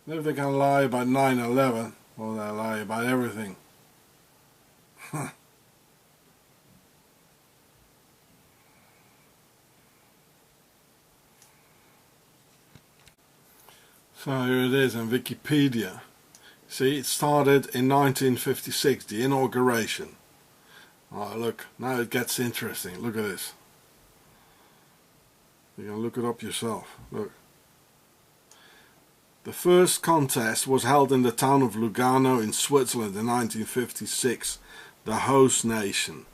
And if they can lie about 9/11, well, they'll lie about everything. So here it is in Wikipedia. See, it started in 1956, the inauguration. Oh, look, now it gets interesting. Look at this. You can look it up yourself. Look. The first contest was held in the town of Lugano in Switzerland in 1956, the host nation.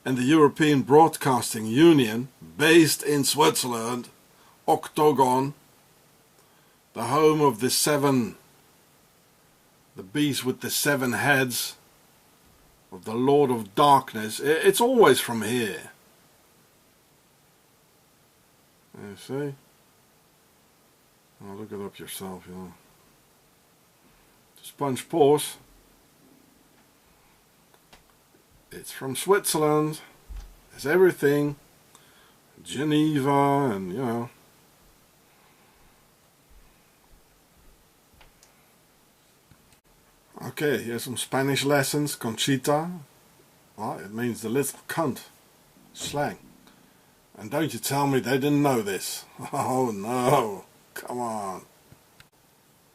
And the European Broadcasting Union, based in Switzerland, Octagon, the home of the beast with the 7 heads, of the Lord of Darkness. It's always from here. You see? Oh, look it up yourself, you know. Sponge Paws. It's from Switzerland. It's everything. Geneva and, you know, Okay, here's some Spanish lessons. Conchita. Well, it means the little cunt. Slang. And don't you tell me they didn't know this. Oh no. Come on.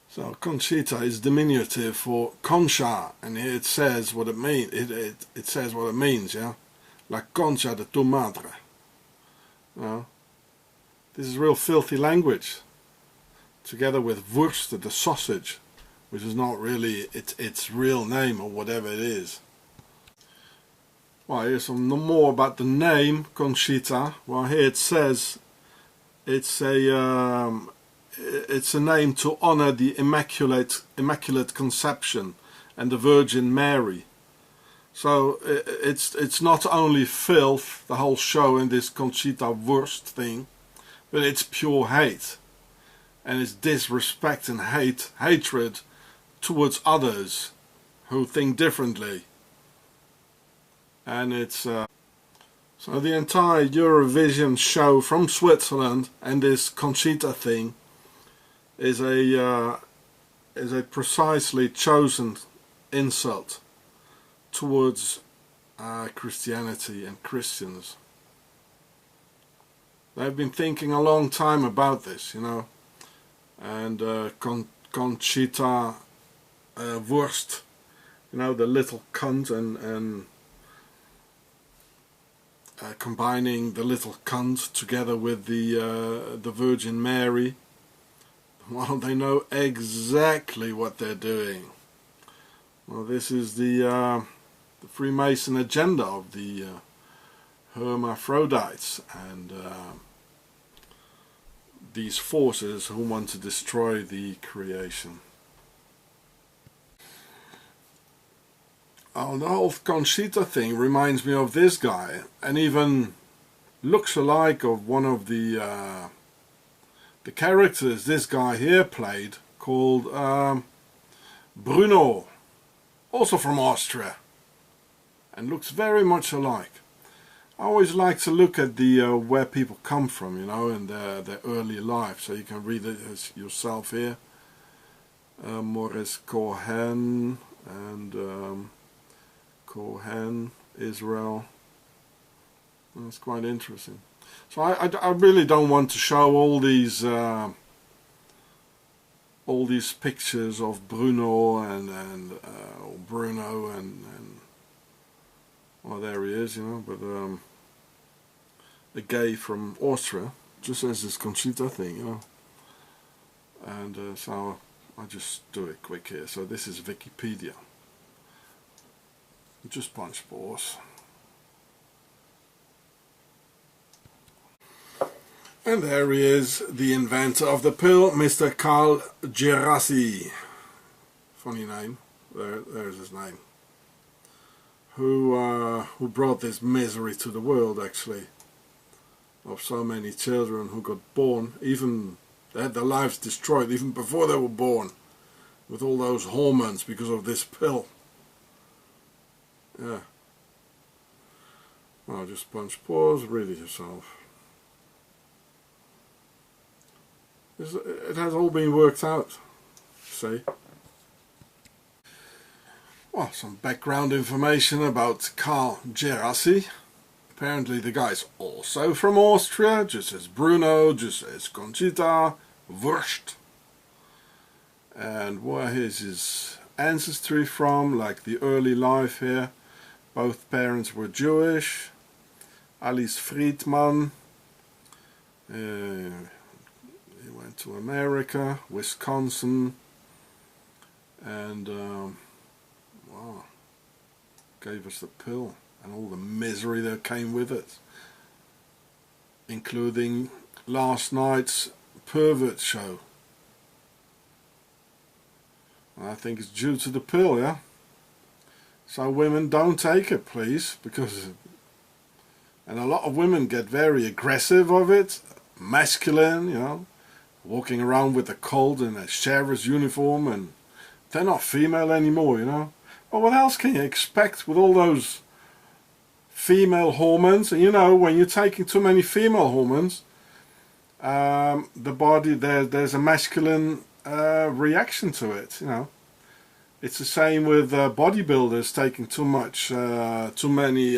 So Conchita is diminutive for Concha, and here it says what it means. It says what it means, yeah. La concha de tu madre. You this is real filthy language. Together with Wurst, the sausage, which is not really its real name or whatever it is. Well, here's some more about the name Conchita. Well, here it says it's a name to honor the Immaculate Conception and the Virgin Mary. So it's not only filth, the whole show in this Conchita Wurst thing, but it's pure hate. And it's disrespect and hatred towards others who think differently. And it's so the entire Eurovision show from Switzerland and this Conchita thing is a precisely chosen insult towards Christianity and Christians. They've been thinking a long time about this, you know. And Conchita Wurst, you know, the little cunt, and combining the little cunt together with the Virgin Mary. Well, they know exactly what they're doing. Well, this is the Freemason agenda of the hermaphrodites and these forces who want to destroy the creation. Oh, the whole Conchita thing reminds me of this guy, and even looks alike of one of the characters this guy here played, called Bruno, also from Austria, and looks very much alike. I always like to look at the where people come from, you know, and their early life, so you can read it yourself here. Maurice Cohen and Cohen, Israel. That's quite interesting. So I really don't want to show all these pictures of Bruno and Bruno and well, there he is, you know, but a gay from Austria, just as this Conchita thing, you know. And so I'll just do it quick here. So this is Wikipedia. Just punch pause. And there he is, the inventor of the pill, Mr. Karl Gerassi. Funny name. There's his name. Who brought this misery to the world, actually, of so many children who got born, even they had their lives destroyed even before they were born, with all those hormones because of this pill. Yeah. Well, just punch pause, read it yourself. It has all been worked out, see. Well, some background information about Karl Gerassi. Apparently the guy's also from Austria, just as Bruno, just as Conchita Wurst. And where is his ancestry from, like the early life here. Both parents were Jewish. Alice Friedman. He went to America, Wisconsin, and wow, gave us the pill and all the misery that came with it, including last night's pervert show. I think it's due to the pill, yeah? So women, don't take it, please, because... And a lot of women get very aggressive of it, masculine, you know, walking around with a colt and a sheriff's uniform, and they're not female anymore, you know. Well, what else can you expect with all those female hormones? And you know, when you're taking too many female hormones, the body, there's a masculine reaction to it, you know. It's the same with bodybuilders taking too many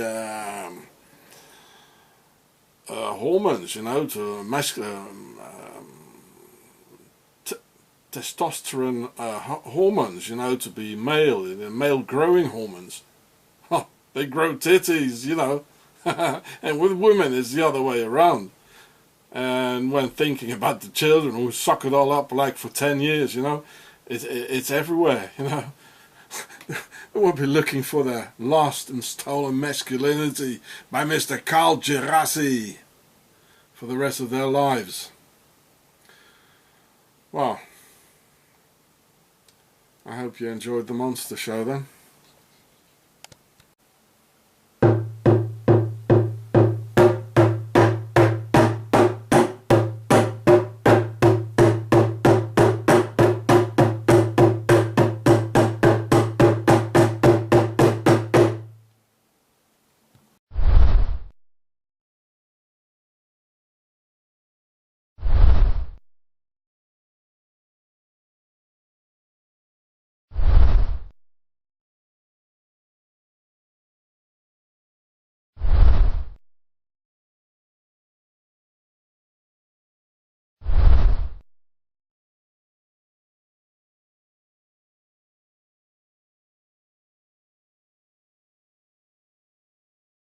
hormones, you know, to testosterone hormones, you know, to be male growing hormones. Huh, they grow titties, you know. And with women it's the other way around. And when thinking about the children who suck it all up like for 10 years, you know, it's everywhere, you know. They will be looking for their lost and stolen masculinity by Mr. Carl Gerassi for the rest of their lives. Well, I hope you enjoyed the monster show then.